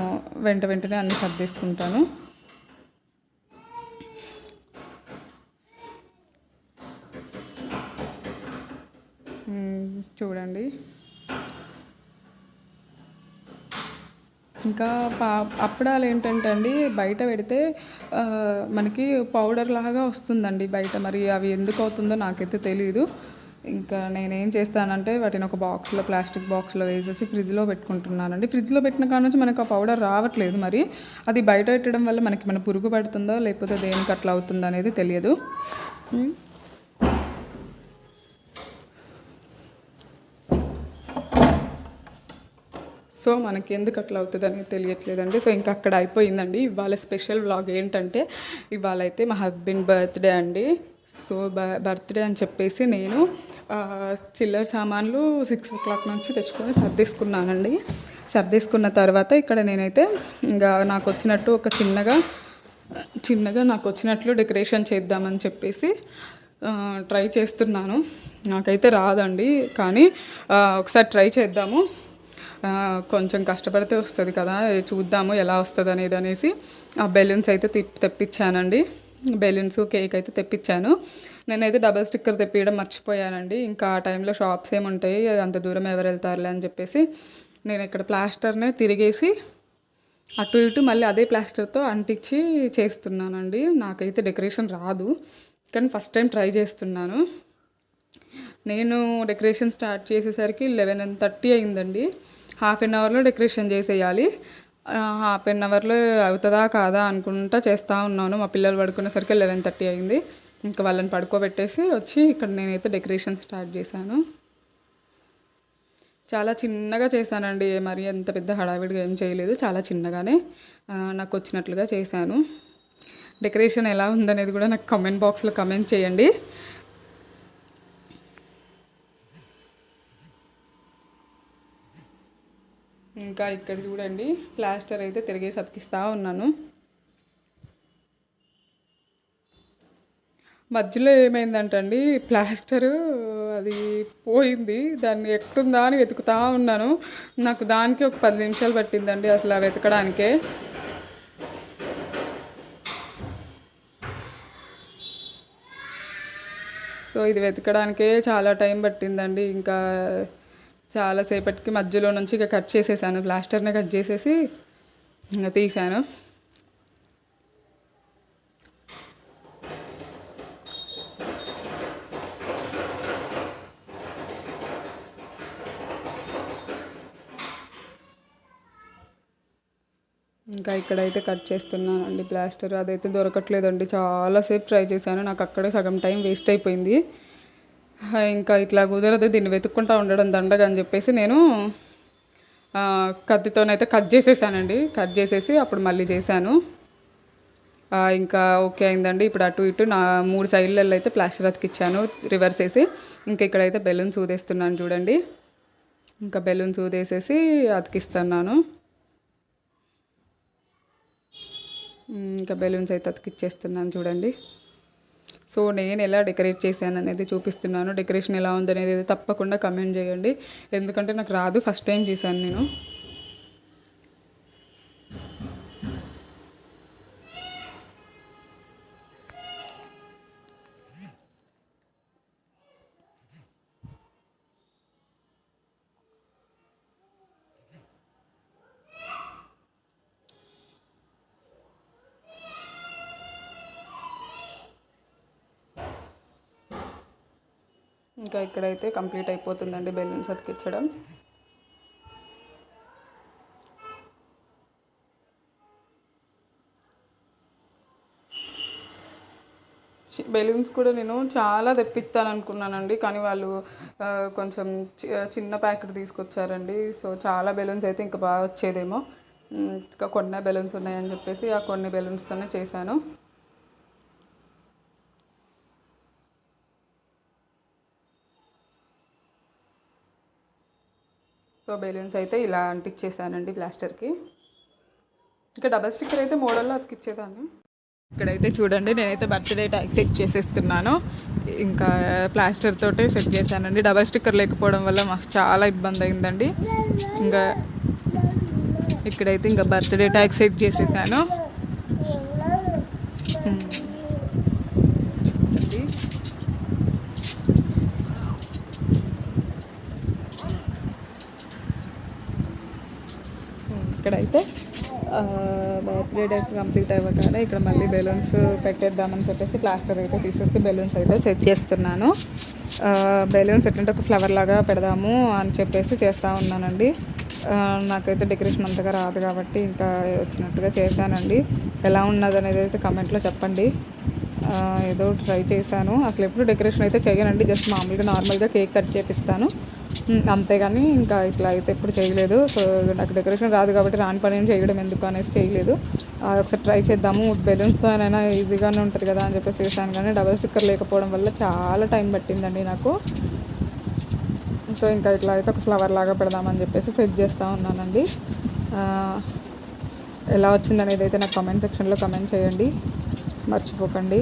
వెంటనే అన్నీ సర్దేసుకుంటాను. చూడండి ఇంకా అప్పడాలు ఏంటంటే అండి బయట పెడితే మనకి పౌడర్ లాగా వస్తుందండి బయట. మరి అవి ఎందుకు అవుతుందో నాకైతే తెలియదు. ఇంకా నేనేం చేస్తానంటే వాటిని ఒక బాక్స్లో, ప్లాస్టిక్ బాక్స్లో వేసేసి ఫ్రిడ్జ్లో పెట్టుకుంటున్నానండి. ఫ్రిడ్జ్లో పెట్టిన కాడ నుంచి మనకు ఆ పౌడర్ రావట్లేదు. మరి అది బయట పెట్టడం వల్ల మనకి మన పురుగు పడుతుందో లేకపోతే దేనికి అట్లా అవుతుందో అనేది తెలియదు. సో మనకి ఎందుకు అట్లా అవుతుంది అనేది తెలియట్లేదండి. సో ఇంకా అక్కడ అయిపోయిందండి. ఇవాళ స్పెషల్ వ్లాగ్ ఏంటంటే, ఇవాళ అయితే మా హస్బెండ్ బర్త్డే అండి. సో బర్త్డే అని చెప్పేసి నేను చిల్లర సామాన్లు 6 o'clock నుంచి తెచ్చుకొని సర్దేసుకున్నానండి. సర్దేసుకున్న తర్వాత ఇక్కడ నేనైతే ఇంకా నాకు వచ్చినట్టు ఒక చిన్నగా నాకు వచ్చినట్లు డెకరేషన్ చేద్దామని చెప్పేసి ట్రై చేస్తున్నాను. నాకైతే రాదండి, కానీ ఒకసారి ట్రై చేద్దాము. కొంచెం కష్టపడితే వస్తుంది కదా, చూద్దాము ఎలా వస్తుంది అనేసి ఆ బెలూన్స్ అయితే తెప్పించానండి. బెలూన్స్, కేక్ అయితే తెప్పించాను. నేనైతే డబల్ స్టిక్కర్ తెప్పించడం మర్చిపోయానండి. ఇంకా ఆ టైంలో షాప్స్ ఏముంటాయి, అంత దూరం ఎవరు వెళ్తారులే అని చెప్పేసి నేను ఇక్కడ ప్లాస్టర్నే తిరిగేసి అటు ఇటు మళ్ళీ అదే ప్లాస్టర్తో అంటించి చేస్తున్నానండి. నాకైతే డెకరేషన్ రాదు, కానీ ఫస్ట్ టైం ట్రై చేస్తున్నాను. నేను డెకరేషన్ స్టార్ట్ చేసేసరికి 11:30 అయిందండి. హాఫ్ అన్ అవర్లో డెకరేషన్ చేసేయాలి. హాఫ్ అన్ అవర్లో అవుతుందా కాదా అనుకుంటా చేస్తూ ఉన్నాను. మా పిల్లలు పడుకునేసరికి 11:30 అయింది. ఇంకా వాళ్ళని పడుకోబెట్టేసి వచ్చి ఇక్కడ నేనైతే డెకరేషన్ స్టార్ట్ చేశాను. చాలా చిన్నగా చేశానండి, మరి అంత పెద్ద హడావిడిగా ఏం చేయలేదు. చాలా చిన్నగానే నాకు వచ్చినట్లుగా చేశాను. డెకరేషన్ ఎలా ఉందనేది కూడా నాకు కామెంట్ బాక్స్లో కామెంట్ చేయండి. ఇంకా ఇక్కడ చూడండి, ప్లాస్టర్ అయితే తిరిగేసి అతికిస్తూ ఉన్నాను. మధ్యలో ఏమైందంటండి, ప్లాస్టరు అది పోయింది. దాన్ని ఎక్కడుందా అని వెతుకుతూ ఉన్నాను. నాకు దానికి ఒక 10 నిమిషాలు పట్టిందండి అసలు వెతకడానికే. సో ఇది వెతకడానికే చాలా టైం పట్టిందండి. ఇంకా చాలాసేపటికి మధ్యలో నుంచి ఇక కట్ చేసేసాను, ప్లాస్టర్ని కట్ చేసేసి ఇంకా తీసాను. ఇంకా ఇక్కడైతే కట్ చేస్తున్నానండి ప్లాస్టర్. అదైతే దొరకట్లేదండి, చాలాసేపు ట్రై చేశాను. నాకు అక్కడే సగం టైం వేస్ట్ అయిపోయింది. ఇంకా ఇట్లా కుదరదు, దీన్ని వెతుక్కుంటూ ఉండడం దండగా అని చెప్పేసి నేను కత్తితోనైతే కట్ చేసేసానండి. కట్ చేసేసి అప్పుడు మళ్ళీ చేశాను. ఇంకా ఓకే అయిందండి. ఇప్పుడు అటు ఇటు 3 సైడ్లలో అయితే ప్లాస్టర్ అతికిచ్చాను రివర్స్ వేసి. ఇంకా ఇక్కడైతే బెలూన్స్ ఊదేస్తున్నాను చూడండి. ఇంకా బెలూన్స్ ఊదేసేసి అతికిస్తున్నాను. ఇంకా బెలూన్స్ అయితే అతికిచ్చేస్తున్నాను చూడండి. సో నేను ఎలా డెకరేట్ చేశాను అనేది చూపిస్తున్నాను. డెకరేషన్ ఎలా ఉందనేది తప్పకుండా కమెంట్ చేయండి, ఎందుకంటే నాకు రాదు, ఫస్ట్ టైం చేశాను నేను. ఇంకా ఇక్కడైతే కంప్లీట్ అయిపోతుందండి బెలూన్స్ అతికించడం. బెలూన్స్ కూడా నేను చాలా తెప్పిస్తాను అనుకున్నానండి, కానీ వాళ్ళు కొంచెం చిన్న ప్యాకెట్ తీసుకొచ్చారండి. సో చాలా బెలూన్స్ అయితే ఇంకా బాగా వచ్చేదేమో, ఇంకా కొన్ని బెలూన్స్ ఉన్నాయని చెప్పేసి ఆ కొన్ని బెలూన్స్తోనే చేశాను. సో బెలూన్స్ అయితే ఇలా అంటించేసానండి ప్లాస్టర్కి. ఇంకా డబల్ స్టిక్కర్ అయితే మోడల్లో అతికిచ్చేదాన్ని. ఇక్కడైతే చూడండి, నేనైతే బర్త్డే ట్యాగ్ సెట్ చేసేస్తున్నాను. ఇంకా ప్లాస్టర్ తోటే సెట్ చేశానండి. డబల్ స్టిక్కర్ లేకపోవడం వల్ల మాకు చాలా ఇబ్బంది అయిందండి. ఇంకా ఇక్కడైతే ఇంకా బర్త్డే ట్యాగ్ సెట్ చేసేసాను. ఇక్కడైతే బర్త్డే డే కంప్లీట్ అవ్వగానే ఇక్కడ మళ్ళీ బెలూన్స్ పెట్టేద్దామని చెప్పేసి ప్లాస్టర్ అయితే తీసేసి బెలూన్స్ అయితే సెట్ చేస్తున్నాను. బెలూన్స్ ఎట్లంటే ఒక ఫ్లవర్ లాగా పెడదాము అని చెప్పేసి చేస్తూ ఉన్నానండి. నాకైతే డెకరేషన్ అంతగా రాదు కాబట్టి ఇంకా వచ్చినట్టుగా చేశానండి. ఎలా ఉన్నది అనేది అయితే కమెంట్లో చెప్పండి. ఏదో ట్రై చేశాను. అసలు ఎప్పుడు డెకరేషన్ అయితే చేయనండి, జస్ట్ మామూలుగా నార్మల్గా కేక్ కట్ చేపిస్తాను అంతేగాని ఇంకా ఇట్లా అయితే ఎప్పుడు చేయలేదు. సో నాకు డెకరేషన్ రాదు కాబట్టి రాని పని ఏం చేయడం ఎందుకు అనేసి చేయలేదు. ఒకసారి ట్రై చేద్దాము, బెలూన్స్తో అయినా ఈజీగానే ఉంటుంది కదా అని చెప్పేసి చేశాను. కానీ డబల్ స్టిక్కర్ లేకపోవడం వల్ల చాలా టైం పట్టిందండి నాకు. సో ఇంకా ఇట్లా అయితే ఒక ఫ్లవర్ లాగా పెడదామని చెప్పేసి సెట్ చేస్తూ ఉన్నానండి. ఎలా వచ్చింది అనేది అయితే నాకు కామెంట్ సెక్షన్లో కామెంట్ చేయండి, మర్చిపోకండి.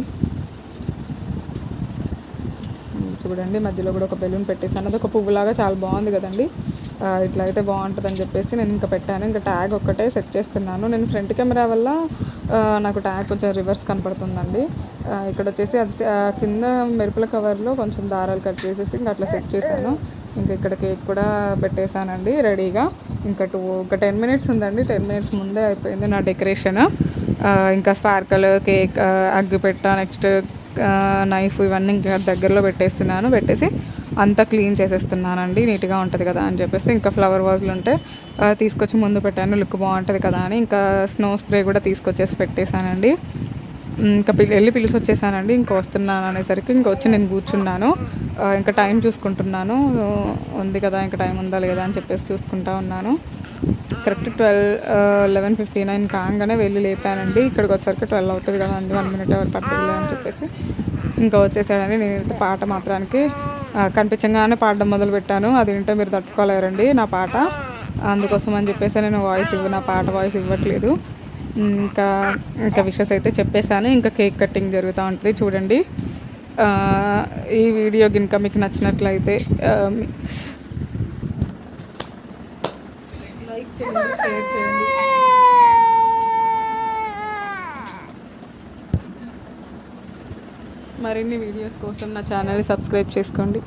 చూడండి మధ్యలో కూడా ఒక బెలూన్ పెట్టేసాను, అది ఒక పువ్వులాగా చాలా బాగుంది కదండి. ఇట్లా అయితే బాగుంటుందని చెప్పేసి నేను ఇంకా పెట్టాను. ఇంకా ట్యాగ్ ఒక్కటే సెట్ చేస్తున్నాను. నేను ఫ్రంట్ కెమెరా వల్ల నాకు ట్యాగ్ కొంచెం రివర్స్ కనపడుతుందండి. ఇక్కడ వచ్చేసి అది కింద మెరుపుల కవర్లో కొంచెం దారాలు కట్ చేసేసి ఇంకా అట్లా సెట్ చేశాను. ఇంకా ఇక్కడ కేక్ కూడా పెట్టేశానండి రెడీగా. ఇంకా 10 మినిట్స్ ఉందండి, 10 మినిట్స్ ముందే అయిపోయింది నా డెకరేషన్. ఇంకా స్పార్కల్, కేక్, అగ్గిపెట్ట, నెక్స్ట్ నైఫ్ ఇవన్నీ ఇంకా దగ్గరలో పెట్టేసి అంతా క్లీన్ చేసేస్తున్నానండి. నీట్గా ఉంటుంది కదా అని చెప్పేసి ఇంకా ఫ్లవర్ వాజ్లు ఉంటే తీసుకొచ్చి ముందు పెట్టాను, లుక్ బాగుంటుంది కదా అని ఇంకా స్నో స్ప్రే కూడా తీసుకొచ్చేసి పెట్టేశానండి. ఇంకా వెళ్ళి పిలిచి వచ్చేసానండి. ఇంకా వస్తున్నాను అనేసరికి ఇంకా వచ్చి నేను కూర్చున్నాను. ఇంకా టైం చూసుకుంటున్నాను, ఉంది కదా ఇంకా టైం ఉందా లేదా అని చెప్పేసి చూసుకుంటా ఉన్నాను. కరెక్ట్ 11:59 కాగానే వెళ్ళి లేపానండి. ఇక్కడికి వచ్చేసరికి 12 అవుతుంది కదా అండి, 1 మినిట్ ఎవరు పడుతుంది అని చెప్పేసి ఇంకా వచ్చేసాడండి. నేనైతే పాట మాత్రానికి కనిపించగానే పాడడం మొదలుపెట్టాను. అది వింటే మీరు తట్టుకోలేరండి నా పాట, అందుకోసం అని చెప్పేసి నేను నా పాట వాయిస్ ఇవ్వట్లేదు. ఇంకా విషెస్ అయితే చెప్పేశాను. ఇంకా కేక్ కటింగ్ జరుగుతూ ఉంటుంది చూడండి. ఈ వీడియో కనుక మీకు నచ్చినట్లయితే లైక్ చేయండి, షేర్ చేయండి. మరిన్ని వీడియోస్ కోసం నా ఛానల్ని సబ్స్క్రైబ్ చేసుకోండి.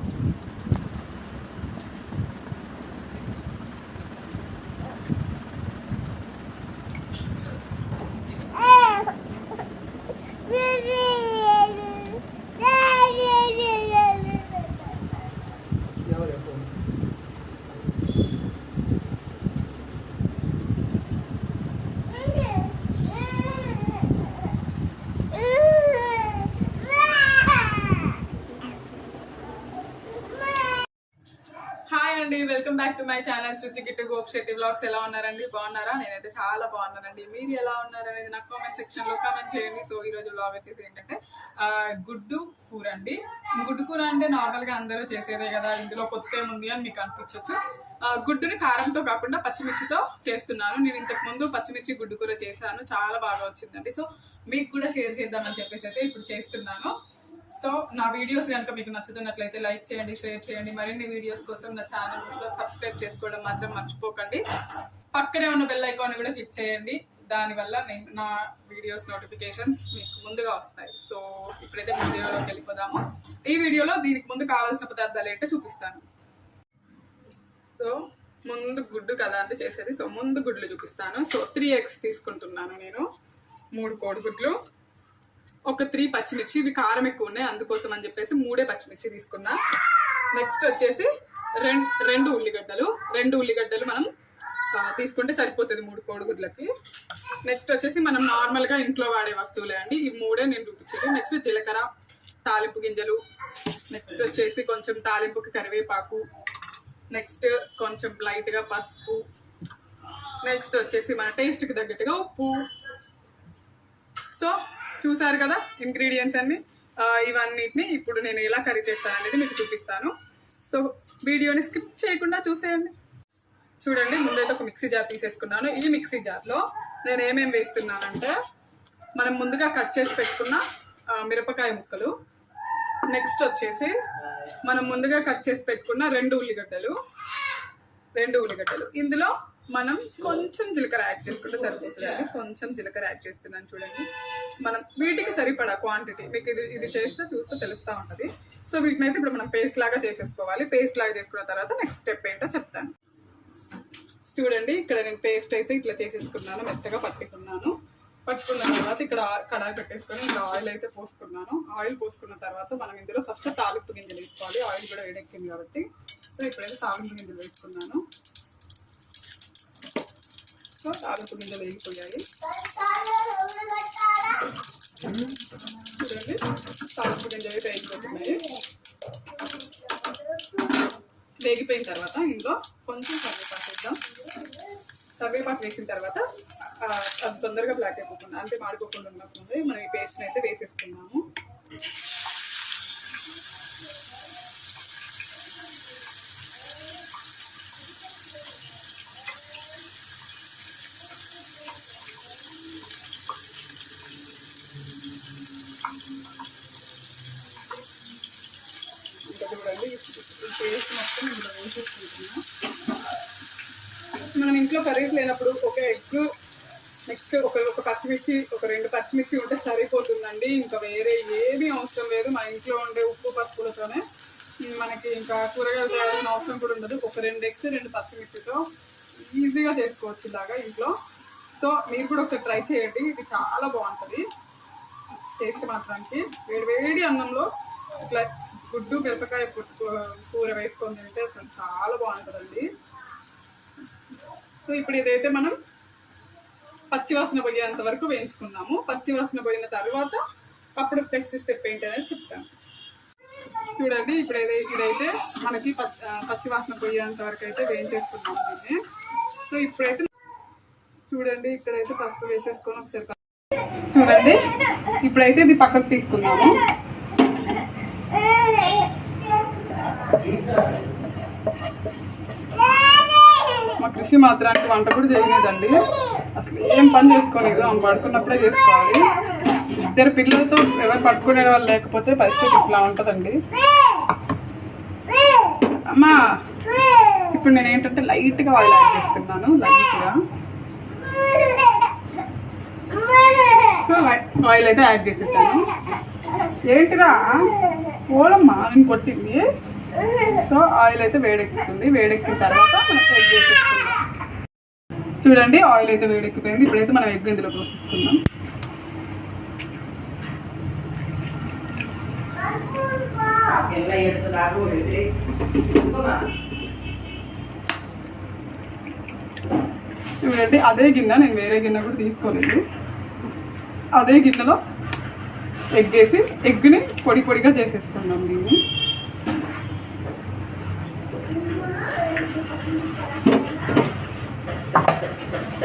Welcome back to my channel Shruti Kittu Gopishetty vlogs. ఎలా ఉన్నారండి, బాగున్నారా? నేనైతే చాలా బాగున్నానండి. మీరు ఎలా ఉన్నారనేది నాకు కామెంట్ సెక్షన్ లో కామెంట్ చేయండి. సో ఈ రోజు వ్లాగ్ వచ్చేసి ఏంటంటే గుడ్డు కూర అండి. గుడ్డు కూర అంటే నార్మల్ గా అందరూ చేసేదే కదా, ఇందులో కొత్త ఏముంది అని మీకు అనిపించవచ్చు. గుడ్డుని కారంతో కాకుండా పచ్చిమిర్చితో చేస్తున్నాను. నేను ఇంతకు ముందు పచ్చిమిర్చి గుడ్డు కూర చేశాను, చాలా బాగా వచ్చిందండి. సో మీకు కూడా షేర్ చేద్దామని చెప్పేసి అయితే ఇప్పుడు చేస్తున్నాను. సో నా వీడియోస్ కనుక మీకు నచ్చుతున్నట్లయితే లైక్ చేయండి, షేర్ చేయండి. మరిన్ని వీడియోస్ కోసం నా ఛానల్లో సబ్స్క్రైబ్ చేసుకోవడం మాత్రం మర్చిపోకండి. పక్కనే ఉన్న బెల్ ఐకాన్ కూడా క్లిక్ చేయండి, దానివల్ల నా వీడియోస్ నోటిఫికేషన్స్ మీకు ముందుగా వస్తాయి. సో ఇప్పుడైతే వీడియోలోకి వెళ్ళిపోదాము. ఈ వీడియోలో దీనికి ముందు కావాల్సిన పదార్థాలు ఏంటో చూపిస్తాను. సో ముందు గుడ్డు కదా అంటే చేసేది. సో ముందు గుడ్లు చూపిస్తాను. సో 3 eggs తీసుకుంటున్నాను నేను, 3 కోడిగుడ్లు, ఒక 3 పచ్చిమిర్చి. ఇవి కారం ఎక్కువ ఉన్నాయి, అందుకోసం అని చెప్పేసి 3 పచ్చిమిర్చి తీసుకున్నా. నెక్స్ట్ వచ్చేసి 2 ఉల్లిగడ్డలు. 2 ఉల్లిగడ్డలు మనం తీసుకుంటే సరిపోతుంది 3 కోడిగుడ్లకి. నెక్స్ట్ వచ్చేసి మనం నార్మల్గా ఇంట్లో వాడే వస్తువులే అండి, ఈ 3 నేను చూపించేది. నెక్స్ట్ జీలకర్ర, తాలింపు గింజలు, నెక్స్ట్ వచ్చేసి కొంచెం తాలింపుకి కరివేపాకు, నెక్స్ట్ కొంచెం లైట్గా పసుపు, నెక్స్ట్ వచ్చేసి మన టేస్ట్కి తగ్గట్టుగా ఉప్పు. సో చూసారు కదా ఇంగ్రీడియంట్స్ అన్ని. ఇవన్నిటిని ఇప్పుడు నేను ఎలా కర్రీ చేస్తాను అనేది మీకు చూపిస్తాను. సో వీడియోని స్కిప్ చేయకుండా చూసేయండి. చూడండి, ముందైతే ఒక మిక్సీ జార్ తీసేసుకున్నాను. ఈ మిక్సీ జార్లో నేను ఏమేమి వేస్తున్నానంటే, మనం ముందుగా కట్ చేసి పెట్టుకున్న మిరపకాయ ముక్కలు, నెక్స్ట్ వచ్చేసి మనం ముందుగా కట్ చేసి పెట్టుకున్న 2 ఉల్లిగడ్డలు. ఇందులో మనం కొంచెం జీలకర్ర యాడ్ చేసుకుంటే సరిపోతుంది. కొంచెం జీలకర్ర యాడ్ చేస్తున్నాను చూడండి. మనం వీటికి సరిపడా క్వాంటిటీ మీకు ఇది చేస్తే చూస్తే తెలుస్తూ ఉంటుంది. సో వీటిని అయితే ఇప్పుడు మనం పేస్ట్ లాగా చేసేసుకోవాలి. పేస్ట్ లాగా చేసుకున్న తర్వాత నెక్స్ట్ స్టెప్ ఏంటో చెప్తాను. చూడండి, ఇక్కడ నేను పేస్ట్ అయితే ఇట్లా చేసేసుకున్నాను, మెత్తగా పట్టుకున్నాను. పట్టుకున్న తర్వాత ఇక్కడ కడాయి పెట్టేసుకొని ఇంకా ఆయిల్ అయితే పోసుకున్నాను. ఆయిల్ పోసుకున్న తర్వాత మనం ఇందులో ఫస్ట్ తాలింపు గింజలు వేసుకోవాలి. ఆయిల్ కూడా వేడెక్కింది కాబట్టి. సో ఇప్పుడైతే తాలింపు గింజలు వేసుకున్నాను. సో తాలింపు గింజలు వేగిపోయాయి చూడండి. తాలింపు గింజలు అయితే వేగిపోతున్నాయి. వేగిపోయిన తర్వాత ఇందులో కొంచెం కరివేపాకు వేద్దాం. కరివేపాకు వేసిన తర్వాత అది తొందరగా బ్లాక్ అయిపోకుండా అంటే మాడిపోకుండా ఉన్నప్పుడు మనం ఈ పేస్ట్ని అయితే వేసేసుకున్నాము. ఇంకా చూడండి పేస్ట్ మొత్తం ఇందులో వేసేసుకుంటున్నాం. మనం ఇంట్లో కర్రీస్ లేనప్పుడు ఒక ఎగ్ నెక్స్ట్ ఒక పచ్చిమిర్చి ఒక 2 పచ్చిమిర్చి ఉంటే సరిపోతుందండి. ఇంకా వేరే ఏమీ అవసరం లేదు. మన ఇంట్లో ఉండే ఉప్పు పసుపులతోనే మనకి ఇంకా కూరగాయలు తయారైన అవసరం కూడా ఉండదు. ఒక 2 ఎగ్స్ 2 పచ్చిమిర్చితో ఈజీగా చేసుకోవచ్చు ఇలాగా ఇంట్లో. సో మీరు కూడా ఒకసారి ట్రై చేయండి. ఇది చాలా బాగుంటుంది టేస్ట్ మాత్రానికి. వేడి అన్నంలో ఇట్లా గుడ్డు మిరపకాయ కూర వేసుకొని తింటే అసలు చాలా బాగుంటుందండి. సో ఇప్పుడు ఇదైతే మనం పచ్చివాసన పోయేంత వరకు వేయించుకున్నాము. పచ్చివాసన పోయిన తర్వాత అప్పుడు నెక్స్ట్ స్టెప్ ఏంటి అనేది చెప్తాను. చూడండి ఇప్పుడు ఇదైతే మనకి పచ్చివాసన పోయేంత వరకు అయితే వేయించేసుకున్నాము దీన్ని. సో ఇప్పుడైతే చూడండి ఇక్కడైతే పసుపు వేసేసుకొని ఒకసారి చూడండి ఇప్పుడైతే ఇది పక్కకు తీసుకున్నాము. మా కృషి మాత్రానికి వంట కూడా చేయలేదండి. అసలు ఏం పని చేసుకోలేదు. ఆమె పడుకున్నప్పుడే చేసుకోవాలి. 2 పిల్లలతో ఎవరు పట్టుకునే వాళ్ళు లేకపోతే పరిస్థితి ఇట్లా ఉంటుందండి. అమ్మా ఇప్పుడు నేను ఏంటంటే లైట్గా ఆయిల్ యాడ్ చేస్తున్నాను. లైట్గా సో ఆయిల్ అయితే యాడ్ చేసేసాను. ఏంటిరా ఓలమ్మా నేను కొట్టింది. సో ఆయిల్ అయితే వేడెక్కుతుంది. వేడెక్కిన తర్వాత మనం ఎగ్ వేసేసుకుందాం. చూడండి ఆయిల్ అయితే వేడెక్కిపోయింది. ఇప్పుడైతే మనం ఎగ్ ఇందులో పోసేసుకుందాం. చూడండి అదే గిన్నె, నేను వేరే గిన్నె కూడా తీసుకోలేదు. అదే గిన్నెలో ఎగ్ వేసి ఎగ్ని పొడి పొడిగా చేసేసుకున్నాం దీన్ని.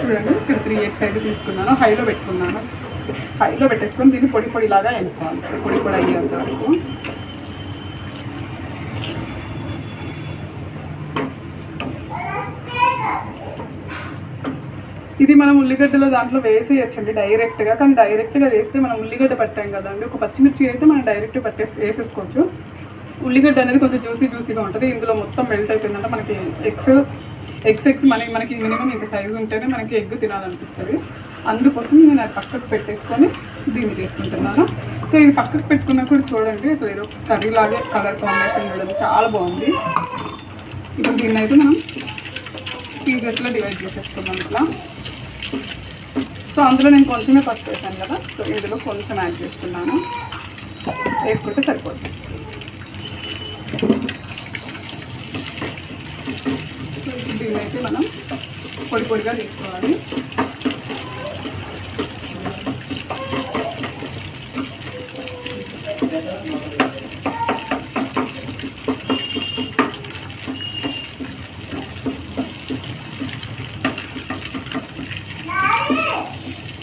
చూడండి ఇక్కడ 3 ఎగ్స్ అయితే తీసుకున్నాను. హైలో పెట్టుకున్నాను. హైలో పెట్టేసుకొని దీన్ని పొడి పొడిలాగా వేసుకోవాలి. పొడి పొడి అయ్యేంత వరకు. ఇది మనం ఉల్లిగడ్డలో దాంట్లో వేసేయచ్చండి డైరెక్ట్గా. కానీ డైరెక్ట్గా వేస్తే మనం ఉల్లిగడ్డ పట్టాం కదండి. ఒక పచ్చిమిర్చి అయితే మనం డైరెక్ట్గా వేసేసుకోవచ్చు. ఉల్లిగడ్డ అనేది కొంచెం జ్యూసీగా ఉంటుంది. ఇందులో మొత్తం మెల్ట్ అయిపోయిందంటే మనకి ఎగ్స్ మనకి మినిమం ఇంత సైజు ఉంటేనే మనకి ఎగ్ తినాలనిపిస్తుంది. అందుకోసం నేను అది పక్కకు పెట్టేసుకొని దీన్ని చేసుకుంటున్నాను. సో ఇది పక్కకు పెట్టుకున్నా కూడా చూడండి అసలు ఏదో కర్రీ లాగే కలర్ కాంబినేషన్ చూడండి చాలా బాగుంది. ఇప్పుడు దీన్ని అయితే మనం పీసెస్లో డివైడ్ చేసేసుకున్నాం ఇట్లా. సో అందులో నేను కొంచెమే పసుపు వేసాను కదా. సో ఇందులో కొంచెం యాడ్ చేస్తున్నాను. వేసుకుంటే సరిపోతుంది. దీన్ని అయితే మనం పొడి పొడిగా తీసుకోవాలి.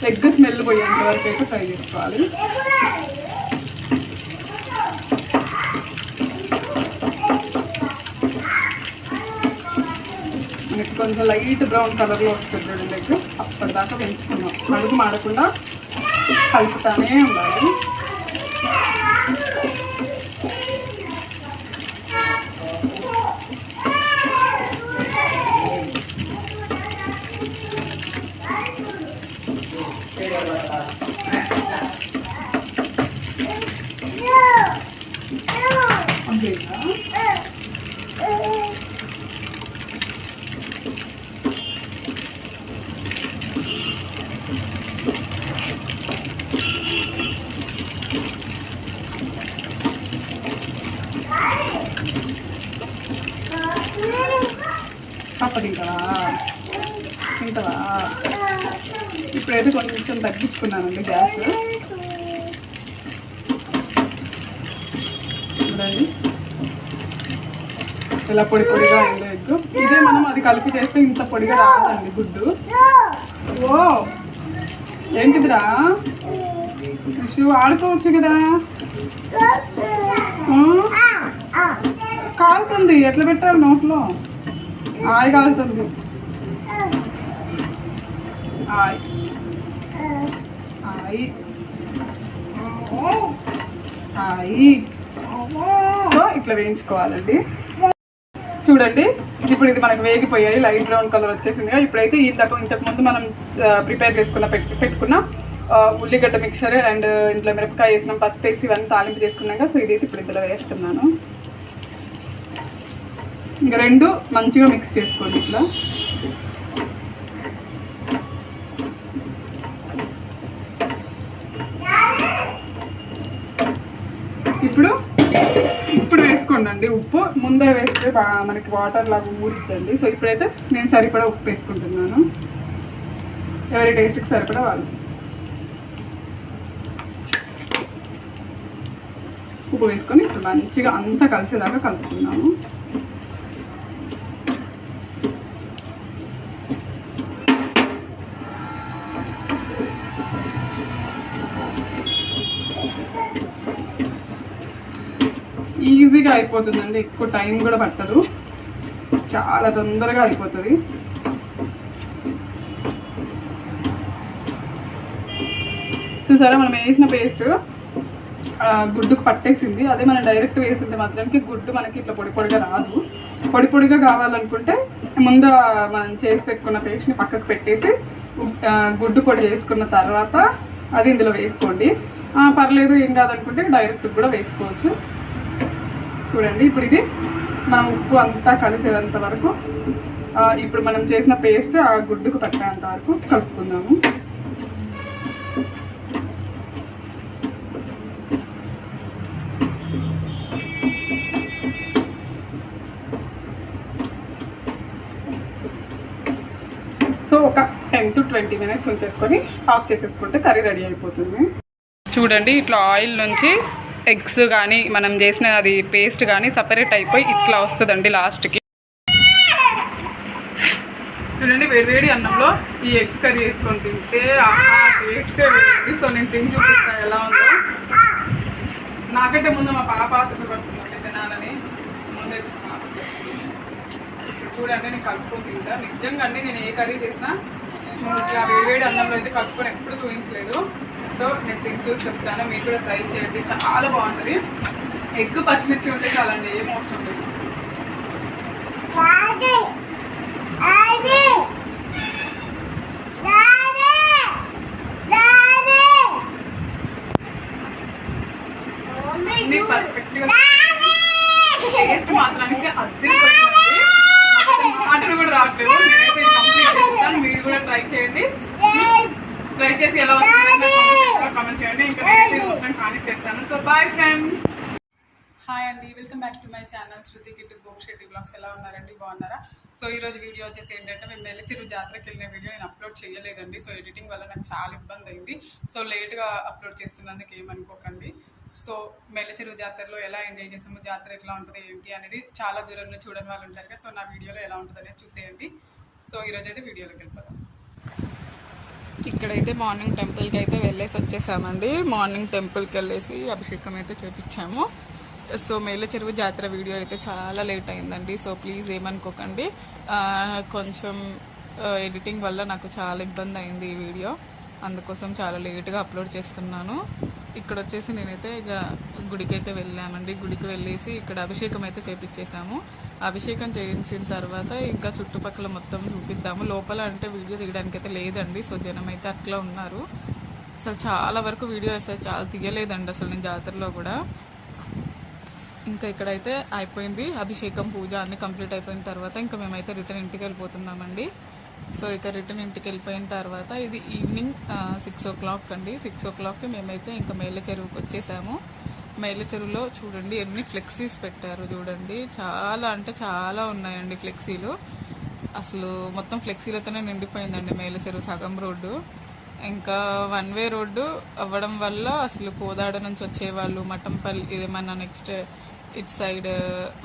ఎగ్ స్మెల్ పోయేంత వరకు అయితే ఫ్రై చేసుకోవాలి. మనకి కొంచెం లైట్ బ్రౌన్ కలర్లో వస్తుంది చూడండి ఎగ్. అప్పటిదాకా పెంచుకున్నాం. అడుగు మాడకుండా కలుపుతానే ఉండాలి. పప్ప తింటావా? తింటావా? ఇప్పుడైతే కొంచెం తగ్గించుకున్నానండి గ్యాస్. చూడండి ఇలా పొడి పొడిగా అయిందో ఎగ్గు. ఇదే మనం అది కలిపి చేస్తే ఇంత పొడిగా రాదండి గుడ్డు. ఓ ఏంటిదిరా ఇష్యూ? ఆడుకోవచ్చు కదా. కాలుతుంది, ఎట్లా పెట్టాలి నోట్లో? ఆయి కాలుతుంది. ఆయి ఆయి ఆయి ఇట్లా వేయించుకోవాలండి. చూడండి ఇప్పుడు ఇది మనకు వేగిపోయాయి, లైట్ బ్రౌన్ కలర్ వచ్చేసింది. ఇప్పుడైతే ఇంతకు ముందు మనం ప్రిపేర్ చేసుకున్న పెట్టుకున్న ఉల్లిగడ్డ మిక్చర్ అండ్ ఇంట్లో మిరపకాయ వేసినాం, పసుపు వేసి ఇవన్నీ తాలింపు చేసుకున్నాక సో ఇదైతే ఇప్పుడు ఇందులో వేస్తున్నాను. ఇంకా రెండు మంచిగా మిక్స్ చేసుకోండి ఇట్లా. ఇప్పుడు వేసుకోండి ఉప్పు. ముందే వేస్తే మనకి వాటర్ లాగా ఊరుతుంది. సో ఇప్పుడైతే నేను సరిపడా ఉప్పు వేసుకుంటున్నాను, ఎవరి టేస్ట్కి సరిపడా వాళ్ళు. ఉప్పు వేసుకొని ఇప్పుడు మంచిగా అంతా కలిసేలాగా కలుపుకున్నాము. ఈజీగా అయిపోతుందండి, ఎక్కువ టైం కూడా పట్టదు, చాలా తొందరగా అయిపోతుంది. చూసారా మనం వేసిన పేస్ట్ గుడ్డుకు పట్టేసింది. అదే మనం డైరెక్ట్ వేసింది మాత్రానికి గుడ్డు మనకి ఇట్లా పొడి పొడిగా రాదు. పొడి పొడిగా కావాలనుకుంటే ముందు మనం చేసి పెట్టుకున్న పేస్ట్ని పక్కకు పెట్టేసి గుడ్డు పొడి చేసుకున్న తర్వాత అది ఇందులో వేసుకోండి. పర్లేదు ఏం కాదనుకుంటే డైరెక్ట్ కూడా వేసుకోవచ్చు. చూడండి ఇప్పుడు ఇది మనం ఉప్పు అంతా కలిసేంత వరకు ఇప్పుడు మనం చేసిన పేస్ట్ ఆ గుడ్డుకు పట్టేంత వరకు కలుపుకుందాము. సో ఒక 10 to 20 minutes ఉంచేసుకొని ఆఫ్ చేసేసుకుంటే కర్రీ రెడీ అయిపోతుంది. చూడండి ఇట్లా ఆయిల్ నుంచి ఎగ్స్ కానీ మనం చేసిన అది పేస్ట్ కానీ సపరేట్ అయిపోయి ఇట్లా వస్తుందండి లాస్ట్కి. చూడండి వేడివేడి అన్నంలో ఈ ఎగ్ కర్రీ వేసుకొని తింటే టేస్టే వేడి. సో నేను తిని చూపిస్తాను ఎలా ఉందో. నాకంటే ముందు మా పాప ఆశపడుతుందంటే తినాలని. ముందే చూడండి నేను కలుపుకొని తింటా. నిజంగా అండి నేను ఏ కర్రీ చేసినా ఇట్లా వేడివేడి అన్నంలో అయితే కలుపుకొని ఎప్పుడు చూపించలేదు. సో నేను తిని చూసి చెప్తాను, మీరు కూడా ట్రై చేయండి, చాలా బాగుంటుంది. ఎగ్ పచ్చిమిర్చి ఉంటే చాలండి, ఏం అవసరం లేదు. పర్ఫెక్ట్గా టేస్ట్ మాత్రానికి అద్దరిపోయిందండి. మాటలు కూడా రావట్లేదు. నేనైతే కంప్లీట్ చేస్తాను, మీరు కూడా ట్రై చేయండి. ట్రై చేసి ఎలా వస్తుందో కామెంట్ చేయండి. ఇంకా నేను మొత్తం కానెక్ట్ చేస్తాను. So bye friends. హాయ్ అండి, welcome back to my channel Shruti Kittu Gopisetti blogs. ఎలా ఉన్నారండి, బాగున్నారా? సో ఈరోజు వీడియో వచ్చేసి ఏంటంటే మేము మెల్లచెరువు జాతరకి వెళ్ళిన వీడియో నేను అప్లోడ్ చేయలేదండి. సో ఎడిటింగ్ వల్ల నాకు చాలా ఇబ్బంది అయింది. సో లేట్గా అప్లోడ్ చేస్తున్నందుకు ఏమనుకోకండి. సో మెల్లచెరువు జాతరలో ఎలా ఎంజాయ్ చేసాము, జాతర ఎట్లా ఉంటుంది ఏంటి అనేది చాలా దూరం నుంచి చూడని వాళ్ళు ఉంటారు కదా. సో నా వీడియోలో ఎలా ఉంటుంది అనేది చూసేయండి. సో ఈరోజు అయితే వీడియోలోకి వెళ్ళిపోతాం. ఇక్కడైతే మార్నింగ్ టెంపుల్కి అయితే వెళ్ళేసి వచ్చేసామండి. మార్నింగ్ టెంపుల్కి వెళ్ళేసి అభిషేకం అయితే చేపించాము. సో మెల్లచెరువు జాతర వీడియో అయితే చాలా లేట్ అయిందండి. సో ప్లీజ్ ఏమనుకోకండి, కొంచెం ఎడిటింగ్ వల్ల నాకు చాలా ఇబ్బంది అయింది ఈ వీడియో, అందుకోసం చాలా లేట్గా అప్లోడ్ చేస్తున్నాను. ఇక్కడ వచ్చేసి నేనైతే ఇక గుడికి అయితే వెళ్ళామండి. గుడికి వెళ్ళేసి ఇక్కడ అభిషేకం అయితే చేపించేసాము. అభిషేకం చేయించిన తర్వాత ఇంకా చుట్టుపక్కల మొత్తం చూపిద్దాము. లోపల అంటే వీడియో తీయడానికి అయితే లేదండి. సో జనం అయితే అట్లా ఉన్నారు. అసలు చాలా వరకు వీడియో అసలు చాలా తీయలేదండి అసలు నేను జాతరలో కూడా. ఇంకా ఇక్కడైతే అయిపోయింది అభిషేకం, పూజ అన్ని కంప్లీట్ అయిపోయిన తర్వాత ఇంకా మేమైతే రిటర్న్ ఇంటికి వెళ్ళిపోతున్నామండి. సో ఇక రిటర్న్ ఇంటికి వెళ్ళిపోయిన తర్వాత ఇది ఈవినింగ్ 6 o'clock అండి. 6 o'clockకి మేమైతే ఇంకా మెల్లచెరువుకి వచ్చేసాము. మెల్లచెరువులో చూడండి ఎన్ని ఫ్లెక్సీస్ పెట్టారు చూడండి, చాలా అంటే చాలా ఉన్నాయండి ఫ్లెక్సీలు. అసలు మొత్తం ఫ్లెక్సీలతోనే నిండిపోయిందండి మేల చెరువు సగం రోడ్డు. ఇంకా వన్ వే రోడ్డు అవ్వడం వల్ల అసలు కోదాడ నుంచి వచ్చేవాళ్ళు, మఠంపల్లి ఏమన్నా నెక్స్ట్ ఇటు సైడ్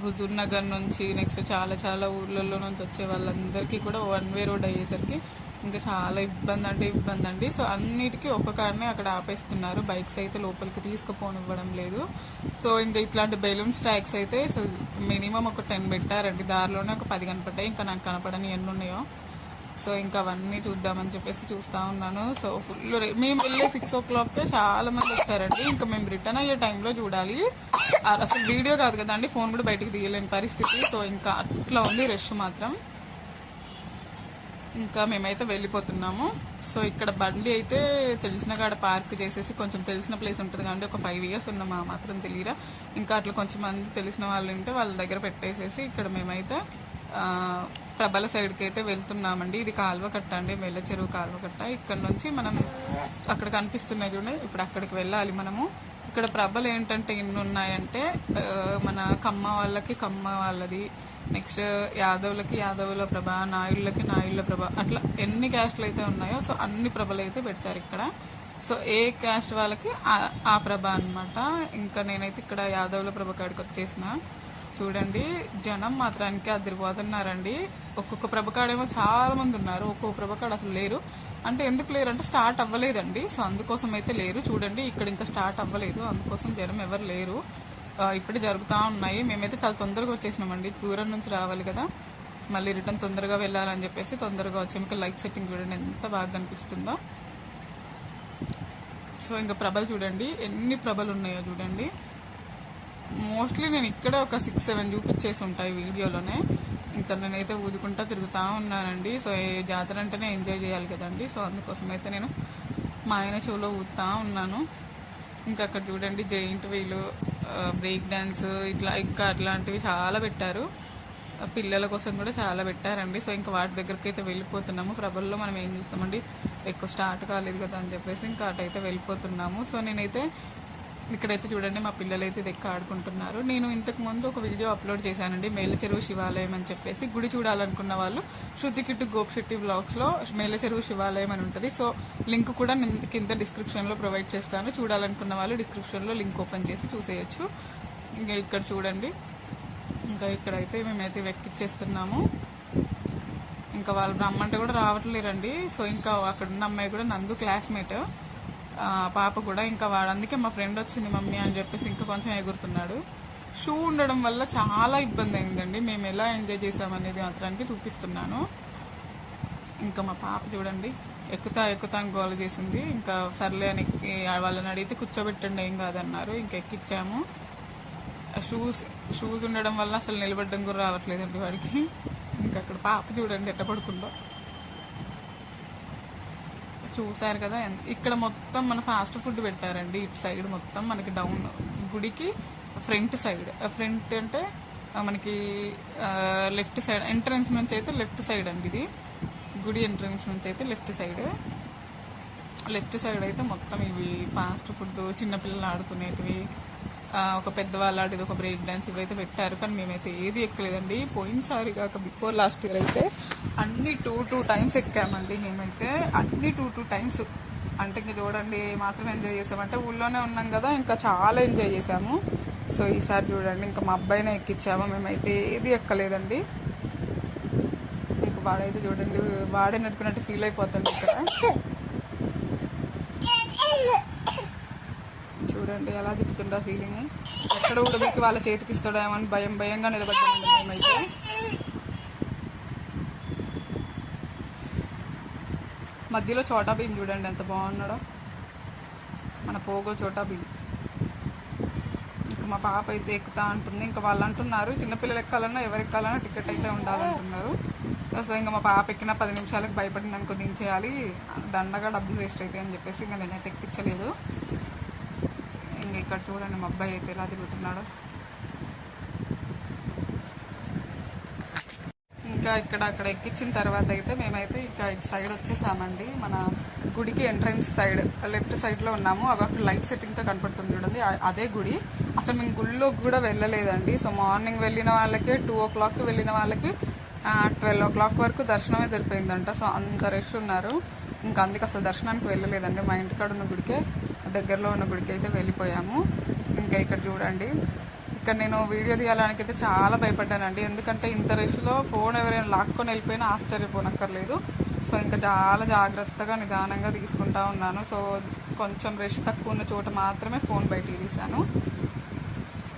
హుజూర్ నగర్ నుంచి నెక్స్ట్ చాలా చాలా ఊర్లలో నుంచి వచ్చే వాళ్ళందరికీ కూడా వన్ వే రోడ్ అయ్యేసరికి ఇంకా చాలా ఇబ్బంది అండి. సో అన్నిటికీ ఒక కారణే అక్కడ ఆపేస్తున్నారు, బైక్స్ అయితే లోపలికి తీసుకుపోనివ్వడం లేదు. సో ఇంకా ఇట్లాంటి బెలూన్స్ ట్యాక్స్ అయితే సో మినిమం ఒక 10 పెట్టారండి, దారిలోనే ఒక 10 కనపడ్డాయి, ఇంకా నాకు కనపడని ఎన్ని ఉన్నాయో. సో ఇంకా అవన్నీ చూద్దామని చెప్పేసి చూస్తా ఉన్నాను. సో ఫుల్ మేము వెళ్ళే 6 o'clock చాలా మంది వచ్చారండి. ఇంకా మేము రిటర్న్ అయ్యే టైంలో చూడాలి, అసలు వీడియో కాదు కదండి, ఫోన్ కూడా బయటకు తీయలేని పరిస్థితి. సో ఇంకా అట్లా ఉంది రష్ మాత్రం. ఇంకా మేమైతే వెళ్ళిపోతున్నాము. సో ఇక్కడ బండి అయితే తెలిసిన కాడ పార్క్ చేసేసి, కొంచెం తెలిసిన ప్లేస్ ఉంటుంది కాబట్టి ఒక 5 years ఉన్నామా మాత్రం తెలియరా, ఇంకా అట్లా కొంచెం మంది తెలిసిన వాళ్ళు ఉంటే వాళ్ళ దగ్గర పెట్టేసేసి ఇక్కడ మేమైతే ప్రభల సైడ్కి అయితే వెళ్తున్నామండి. ఇది కాల్వకట్ట అండి, మెల్ల చెరువు కాల్వకట్ట. ఇక్కడ నుంచి మనం అక్కడ కనిపిస్తున్నాయి చూడండి, ఇప్పుడు అక్కడికి వెళ్ళాలి మనము. ఇక్కడ ప్రభలు ఏంటంటే ఎన్ని ఉన్నాయంటే మన కమ్మ వాళ్ళకి కమ్మ వాళ్ళది, నెక్స్ట్ యాదవులకి యాదవుల ప్రభ, నాయుళ్ళకి నాయుళ్ళ ప్రభ, అట్లా ఎన్ని క్యాస్ట్లు అయితే ఉన్నాయో సో అన్ని ప్రభలు అయితే పెట్టారు ఇక్కడ. సో ఏ క్యాస్ట్ వాళ్ళకి ఆ ప్రభ అన్నమాట. ఇంకా నేనైతే ఇక్కడ యాదవుల ప్రభ కాడికి వచ్చేసిన. చూడండి జనం మాత్రానికి అదిరిపోతున్నారండి. ఒక్కొక్క ప్రభకాడేమో చాలా మంది ఉన్నారు, ఒక్కొక్క ప్రభకాడ అసలు లేరు. అంటే ఎందుకు లేరు అంటే స్టార్ట్ అవ్వలేదండి, సో అందుకోసం అయితే లేరు. చూడండి ఇక్కడ ఇంకా స్టార్ట్ అవ్వలేదు, అందుకోసం జనం ఎవరు లేరు. ఇప్పుడే జరుగుతూ ఉన్నాయి. మేమైతే చాలా తొందరగా వచ్చేసినామండి, దూరం నుంచి రావాలి కదా, మళ్ళీ రిటర్న్ తొందరగా వెళ్ళాలని చెప్పేసి తొందరగా వచ్చాము. ఇంకా లైట్ సెట్టింగ్ చూడండి ఎంత బాగా కనిపిస్తుందో. సో ఇంకా ప్రభలు చూడండి ఎన్ని ప్రభలు ఉన్నాయో చూడండి. మోస్ట్లీ నేను ఇక్కడే ఒక 6-7 చూపించేసి ఉంటాయి వీడియోలోనే. ఇంకా నేనైతే ఊదుకుంటా తిరుగుతూ ఉన్నానండి. సో ఈ జాతర అంటేనే ఎంజాయ్ చేయాలి కదండి, సో అందుకోసం అయితే నేను మా ఆయన చెవులో ఊదుతా ఉన్నాను. ఇంకా అక్కడ చూడండి జైంట్ వీలు, బ్రేక్ డాన్స్, ఇట్లా ఇంకా అట్లాంటివి చాలా పెట్టారు, పిల్లల కోసం కూడా చాలా పెట్టారండి. సో ఇంకా వాటి దగ్గరికి అయితే వెళ్ళిపోతున్నాము. ప్రభల్లో మనం ఏం చూస్తామండి, ఎక్కువ స్టార్ట్ కాలేదు కదా అని చెప్పేసి ఇంకా అటైతే వెళ్ళిపోతున్నాము. సో నేనైతే ఇక్కడైతే చూడండి మా పిల్లలు అయితే ఇది ఆడుకుంటున్నారు. నేను ఇంతకు ముందు ఒక వీడియో అప్లోడ్ చేశానండి, మేల చెరువు శివాలయం అని చెప్పేసి. గుడి చూడాలనుకున్న వాళ్ళు శృతి కిట్టు గోపిశెట్టి బ్లాగ్స్ లో మేల చెరువు శివాలయం అని ఉంటుంది. సో లింక్ కూడా కింద డిస్క్రిప్షన్ లో ప్రొవైడ్ చేస్తాను, చూడాలనుకున్న వాళ్ళు డిస్క్రిప్షన్ లో లింక్ ఓపెన్ చేసి చూసేయచ్చు. ఇంకా ఇక్కడ చూడండి, ఇంకా ఇక్కడైతే మేమైతే వెక్కిచ్చేస్తున్నాము. ఇంకా వాళ్ళు రమ్మంటే కూడా రావట్లేరండి. సో ఇంకా అక్కడ ఉన్న అమ్మాయి కూడా నందు క్లాస్మేట్ పాప కూడా, ఇంకా వాడు అందుకే మా ఫ్రెండ్ వచ్చింది మమ్మీ అని చెప్పేసి ఇంకా కొంచెం ఎగురుతున్నాడు. షూ ఉండడం వల్ల చాలా ఇబ్బంది అయిందండి. మేము ఎలా ఎంజాయ్ చేసామనేది మాత్రానికి చూపిస్తున్నాను. ఇంకా మా పాప చూడండి ఎక్కుతా అని గోల చేసింది. ఇంకా సర్లే అని వాళ్ళని అడిగితే కూర్చోబెట్టండి ఏం కాదన్నారు, ఇంకా ఎక్కిచ్చాము. షూస్ ఉండడం వల్ల అసలు నిలబడ్డం కూడా రావట్లేదండి వాడికి. ఇంకా అక్కడ పాప చూడండి ఎట్ట పడుకుందో. చూసారు కదా, ఇక్కడ మొత్తం మన ఫాస్ట్ ఫుడ్ పెట్టారండి. ఇటు సైడ్ మొత్తం మనకి డౌన్ గుడికి ఫ్రంట్ సైడ్, ఫ్రంట్ అంటే మనకి లెఫ్ట్ సైడ్ ఎంట్రన్స్ నుంచి అయితే లెఫ్ట్ సైడ్ అండి, ఇది గుడి ఎంట్రన్స్ నుంచి అయితే లెఫ్ట్ సైడ్ అయితే మొత్తం ఇవి ఫాస్ట్ ఫుడ్, చిన్నపిల్లలు ఆడుకునేటివి, ఒక పెద్దవాళ్ళు ఆడేది, ఒక బ్రేక్ డాన్స్, ఇవైతే పెట్టారు. కానీ మేమైతే ఏది ఎక్కలేదండి. పోయినసారి కాక బిఫోర్ లాస్ట్ ఇయర్ అయితే అన్ని 2 times ఎక్కామండి. మేమైతే అన్ని 2 times. అంటే ఇంక చూడండి మాత్రం ఎంజాయ్ చేసామంటే ఊళ్ళోనే ఉన్నాం కదా, ఇంకా చాలా ఎంజాయ్ చేసాము. సో ఈసారి చూడండి ఇంకా మా అబ్బాయినే ఎక్కించాము, మేమైతే ఏది ఎక్కలేదండి. ఇంకా వాడైతే చూడండి వాడే నడుపుకున్నట్టు ఫీల్ అయిపోతాడు ఇక్కడ. చూడండి ఎలా తిప్పుతుండో సీలింగ్, ఎక్కడ కూడా మీకు వాళ్ళ చేతికి ఇస్తాడేమో అని భయంగా నిలబడ్డామండి మేమైతే. మధ్యలో చోటా భీమ్ చూడండి ఎంత బాగున్నాడో, మన పోగో చోటా భీమ్. ఇంకా మా పాప అయితే ఎక్కుతా అంటుంది. ఇంకా వాళ్ళు అంటున్నారు చిన్నపిల్లలు ఎక్కాలన్నా ఎవరు ఎక్కాలన్నా టికెట్ అయితే ఉండాలంటున్నారు. సో ఇంకా మా పాప ఎక్కిన 10 నిమిషాలకు భయపడింది అనుకో దించేయాలి, దండగా డబ్బులు వేస్ట్ అవుతాయి అని చెప్పేసి ఇంకా నేనైతే ఎక్కించలేదు. ఇంకా ఇక్కడ చూడండి మా అబ్బాయి అయితే ఎలా తిరుగుతున్నాడో. ఇంకా అక్కడ ఎక్కించిన తర్వాత అయితే మేమైతే ఇక ఇటు సైడ్ వచ్చేసామండి. మన గుడికి ఎంట్రన్స్ సైడ్ లెఫ్ట్ సైడ్లో ఉన్నాము. అవి అక్కడ లైట్ సెట్టింగ్తో కనపడుతుంది చూడండి, అదే గుడి. అసలు మేము గుడిలోకి కూడా వెళ్ళలేదండి. సో మార్నింగ్ వెళ్ళిన వాళ్ళకి 2 o'clock వెళ్ళిన వాళ్ళకి 12 o'clock వరకు దర్శనమే సరిపోయిందంట. సో అంత రష్ ఉన్నారు. ఇంకా అందుకే అసలు దర్శనానికి వెళ్ళలేదండి. మా ఇంటికాడ ఉన్న గుడికే, దగ్గరలో ఉన్న గుడికి అయితే వెళ్ళిపోయాము. ఇంకా ఇక్కడ చూడండి, ఇక్కడ నేను వీడియో తీయడానికి అయితే చాలా భయపడ్డానండి. ఎందుకంటే ఇంత రష్లో ఫోన్ ఎవరైనా లాక్కొని వెళ్ళిపోయినా ఆశ్చర్యపోనక్కర్లేదు. సో ఇంకా చాలా జాగ్రత్తగా నిదానంగా తీసుకుంటా ఉన్నాను. సో కొంచెం రష్ తక్కువ ఉన్న చోట మాత్రమే ఫోన్ బయటికి తీశాను.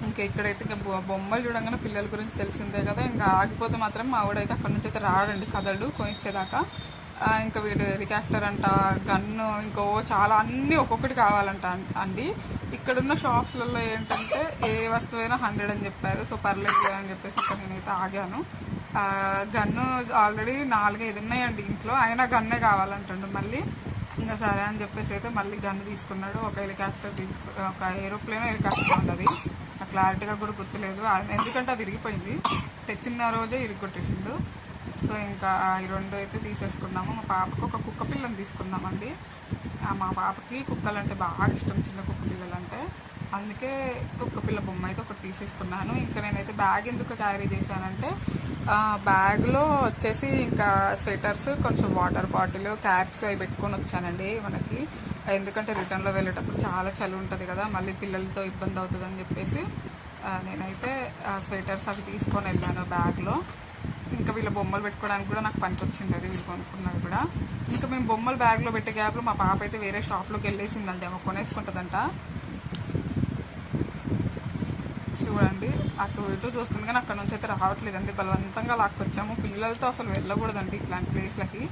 ఇంకా ఇక్కడైతే ఇంకా బొమ్మలు చూడంగానే పిల్లల గురించి తెలిసిందే కదా, ఇంకా ఆగిపోతే మాత్రం మా వాడైతే అక్కడి నుంచి అయితే రాడండి, కదలడు కొనిచ్చేదాకా. ఇంకా వీడు హెలికాప్టర్ అంట, గన్ను, ఇంకో చాలా అన్నీ ఒక్కొక్కటి కావాలంట అండి. ఇక్కడున్న షాప్స్లలో ఏంటంటే ఏ వస్తువైనా 100 అని చెప్పారు. సో పర్లేదు అని చెప్పేసి ఇంకా నేనైతే ఆగాను. గన్ను ఆల్రెడీ 4-5 ఉన్నాయండి ఇంట్లో, అయినా గన్నే కావాలంటుండు మళ్ళీ. ఇంకా సరే అని చెప్పేసి అయితే మళ్ళీ గన్ను తీసుకున్నాడు. ఒక హెలికాప్టర్ ఒక ఏరోప్లేన్ హెలికాప్టర్ ఉన్నది, నాకు క్లారిటీగా కూడా గుర్తులేదు ఎందుకంటే అది ఇరిగిపోయింది, తెచ్చిన రోజే ఇరిగొట్టేసిండు. సో ఇంకా ఈ 2 అయితే తీసేసుకున్నాము. మా పాపకు ఒక కుక్క పిల్లని తీసుకున్నామండి. మా పాపకి కుక్కలంటే బాగా ఇష్టం, చిన్న కుక్క పిల్లలంటే. అందుకే కుక్క పిల్ల బొమ్మ అయితే ఒకటి తీసేసుకున్నాను. ఇంకా నేనైతే బ్యాగ్ ఎందుకు క్యారీ చేశానంటే, బ్యాగ్లో వచ్చేసి ఇంకా స్వెటర్స్, కొంచెం వాటర్ బాటిల్, క్యాప్స్ అవి పెట్టుకొని వచ్చానండి మనకి. ఎందుకంటే రిటర్న్లో వెళ్ళేటప్పుడు చాలా చలి ఉంటుంది కదా, మళ్ళీ పిల్లలతో ఇబ్బంది అవుతుందని చెప్పేసి నేనైతే స్వెటర్స్ అవి తీసుకొని వెళ్ళాను బ్యాగ్లో. ఇంకా వీళ్ళ బొమ్మలు పెట్టుకోవడానికి కూడా నాకు పనికి వచ్చింది అది, వీళ్ళు కొనుక్కున్నది కూడా. ఇంకా మేము బొమ్మలు బ్యాగ్లో పెట్టే గ్యాప్లో మా పాప అయితే వేరే షాప్లోకి వెళ్ళేసిందండి, ఆమె కొనేసుకుంటుందంట. చూడండి అటు ఇటు చూస్తుంది కానీ అక్కడ నుంచి అయితే రావట్లేదండి, బలవంతంగా లాక్కొచ్చాము. పిల్లలతో అసలు వెళ్ళకూడదండి ఇట్లాంటి ప్లేస్లకి,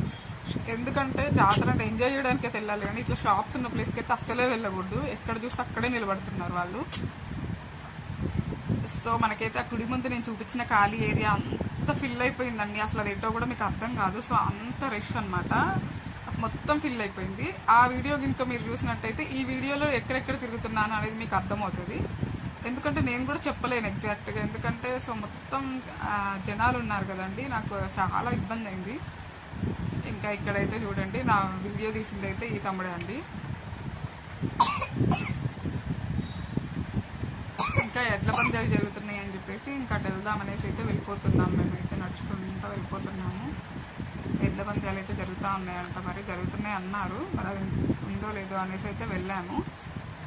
ఎందుకంటే జాతర అంటే ఎంజాయ్ చేయడానికి అయితే వెళ్ళాలి కానీ ఇట్లా షాప్స్ ఉన్న ప్లేస్కి అయితే అస్సలే వెళ్ళకూడదు. ఎక్కడ చూస్తే అక్కడే నిలబడుతున్నారు వాళ్ళు. సో మనకైతే ఆ కుడి ముందు నేను చూపించిన ఖాళీ ఏరియా అంత ఫిల్ అయిపోయిందండి, అసలు అది ఏంటో కూడా మీకు అర్థం కాదు. సో అంత రష్ అనమాట, మొత్తం ఫిల్ అయిపోయింది. ఆ వీడియో ఇంకా మీరు చూసినట్టయితే ఈ వీడియోలో ఎక్కడెక్కడ తిరుగుతున్నాను అనేది మీకు అర్థమవుతుంది. ఎందుకంటే నేను కూడా చెప్పలేను ఎగ్జాక్ట్గా, ఎందుకంటే సో మొత్తం జనాలు ఉన్నారు కదండి, నాకు చాలా ఇబ్బంది అయింది. ఇంకా ఇక్కడైతే చూడండి, నా వీడియో తీసింది అయితే ఈ తమ్ముడే అండి. ఇంకా ఎడ్ల పందాలు జరుగుతున్నాయి అని చెప్పేసి ఇంకా అటు వెళ్దామనేసి అయితే వెళ్ళిపోతున్నాము. మేమైతే నడుచుకుంటూ వెళ్ళిపోతున్నాము. ఎడ్ల పందాలు అయితే జరుగుతూ ఉన్నాయంట, మరి జరుగుతున్నాయి అన్నారు, మరి అది ఉందో లేదో అనేసి అయితే వెళ్ళాము.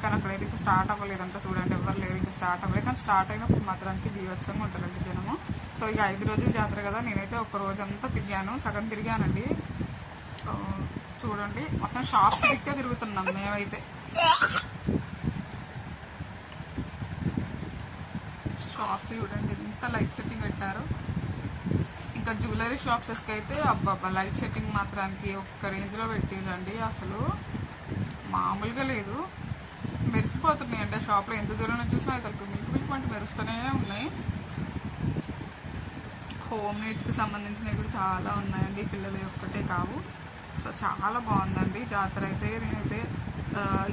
కానీ అక్కడైతే ఇంకా స్టార్ట్ అవ్వలేదంట, చూడండి ఎవరు లేరు, ఇంకా స్టార్ట్ అవ్వలేదు. కానీ స్టార్ట్ అయినప్పుడు మాత్రానికి బీభత్సంగా ఉంటారండి జనము. సో ఇక 5 రోజుల జాతర కదా, నేనైతే ఒక రోజంతా తిరిగాను, సగం తిరిగానండి. చూడండి మొత్తం షాప్స్ దిక్కే తిరుగుతున్నాం మేమైతే. షాప్స్ చూడండి ఎంత లైట్ సెట్టింగ్ పెట్టారు. ఇంకా జ్యువెలరీ షాప్స్కి అయితే అబ్బాబ్బా లైట్ సెట్టింగ్ మాత్రానికి ఒక్క రేంజ్లో పెట్టిరండి, అసలు మామూలుగా లేదు. మెరిసిపోతున్నాయండి ఆ షాప్లో, ఎంత దూరం చూసినా అయితే మిల్క్ వంటి మెరుస్తూనే ఉన్నాయి. హోమ్ నీడ్స్కి సంబంధించినవి కూడా చాలా ఉన్నాయండి, పిల్లలు ఒక్కటే కావు. సో చాలా బాగుందండి జాతర అయితే. నేనైతే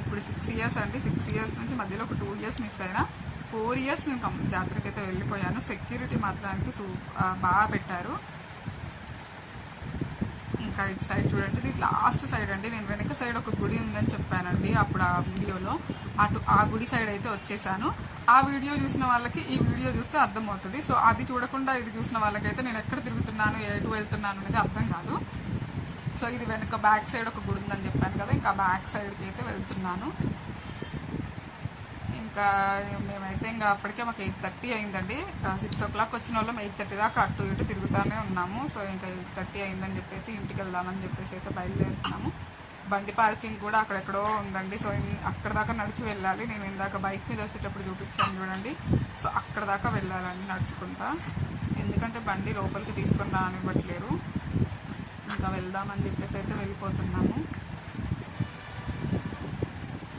ఇప్పుడు 6 years అండి, 6 years నుంచి మధ్యలో ఒక 2 years మిస్ అయినా, 4 years నేను జాతరకి అయితే వెళ్ళిపోయాను. సెక్యూరిటీ మాత్రానికి బాగా పెట్టారు. ఇంకా ఇటు సైడ్ చూడండి, ఇది లాస్ట్ సైడ్ అండి. నేను వెనక సైడ్ ఒక గుడి ఉందని చెప్పానండి అప్పుడు ఆ వీడియోలో, ఆ గుడి సైడ్ అయితే వచ్చేసాను. ఆ వీడియో చూసిన వాళ్ళకి ఈ వీడియో చూస్తే అర్థమవుతుంది. సో అది చూడకుండా ఇది చూసిన వాళ్ళకైతే నేను ఎక్కడ తిరుగుతున్నాను, ఎటు వెళ్తున్నాను అనేది అర్థం కాదు. సో ఇది వెనక బ్యాక్ సైడ్ ఒక గుడి ఉందని చెప్పాను కదా, ఇంకా బ్యాక్ సైడ్కి అయితే వెళ్తున్నాను. ఇంకా మేమైతే ఇంకా అప్పటికే మాకు 8:30 అయిందండి. 6 o'clock వచ్చిన వాళ్ళం 8:30 దాకా అటు ఇటు తిరుగుతూనే ఉన్నాము. సో ఇంకా 8:30 అయిందని చెప్పేసి ఇంటికి వెళ్దామని చెప్పేసి అయితే బయలుదేరుతున్నాము. బండి పార్కింగ్ కూడా అక్కడెక్కడో ఉందండి. సో అక్కడ దాకా నడిచి వెళ్ళాలి. నేను ఇందాక బైక్ మీద వచ్చేటప్పుడు చూపించాను చూడండి. సో అక్కడ దాకా వెళ్ళాలండి నడుచుకుంటా, ఎందుకంటే బండి లోపలికి తీసుకొని రానివ్వట్లేరు. ఇంకా వెళ్దామని చెప్పేసి అయితే వెళ్ళిపోతున్నాము.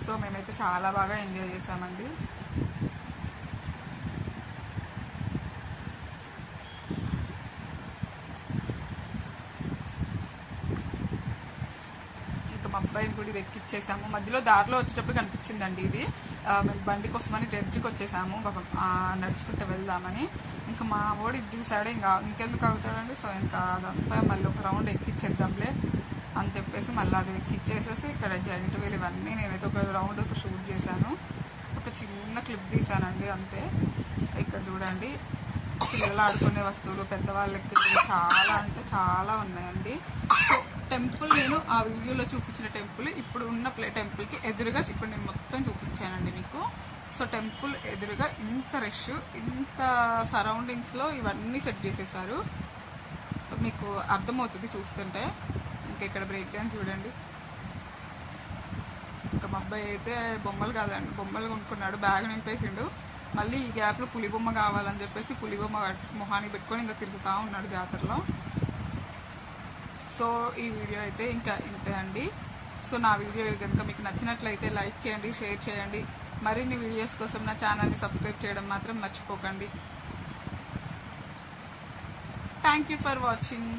సో మేమైతే చాలా బాగా ఎంజాయ్ చేసామండి. ఇంకా మా అబ్బాయిని కూడా ఎక్కిచ్చేసాము. మధ్యలో దారిలో వచ్చేటప్పుడు కనిపించిందండి ఇది, మేము బండి కోసమని జడ్జికి వచ్చేసాము నడుచుకుంటూ వెళ్దామని. ఇంకా మా ఓడి చూసాడే, ఇంకెందుకు అవుతాడండి. సో ఇంకా అదంతా మళ్ళీ ఒక రౌండ్ ఎక్కిచ్చేద్దాంలే అని చెప్పేసి మళ్ళీ అది ఎక్కిచ్చేసేసి ఇక్కడ జాయింట్ వీల్ ఇవన్నీ నేనైతే ఒక రౌండ్ షూట్ చేశాను. ఒక చిన్న క్లిప్ తీసానండి అంతే. ఇక్కడ చూడండి పిల్లలు ఆడుకునే వస్తువులు, పెద్దవాళ్ళకి చాలా అంటే చాలా ఉన్నాయండి. సో టెంపుల్ నేను ఆ వీడియోలో చూపించిన టెంపుల్ ఇప్పుడు ఉన్న టెంపుల్కి ఎదురుగా ఇప్పుడు నేను మొత్తం చూపించానండి మీకు. సో టెంపుల్ ఎదురుగా ఇంత రష్, ఇంత సరౌండింగ్స్లో ఇవన్నీ సెట్ చేసేసారు. మీకు అర్థమవుతుంది చూస్తుంటే. ఇంకా ఇక్కడ బ్రేక్ డ్యాన్స్ చూడండి. ఇంకా మా అబ్బాయి అయితే బొమ్మలు కాదండి, బొమ్మలు కొనుక్కున్నాడు, బ్యాగ్ నింపేసిండు. మళ్ళీ ఈ గ్యాప్లో పులి బొమ్మ కావాలని చెప్పేసి పులి బొమ్మ మొహానికి పెట్టుకొని ఇంకా తిరుగుతూ ఉన్నాడు జాతరలో. సో ఈ వీడియో అయితే ఇంకా ఇంతే అండి. సో నా వీడియో కనుక మీకు నచ్చినట్లయితే లైక్ చేయండి, షేర్ చేయండి. మరిన్ని వీడియోస్ కోసం నా ఛానల్ని సబ్స్క్రైబ్ చేయడం మాత్రం మర్చిపోకండి. Thank you for watching.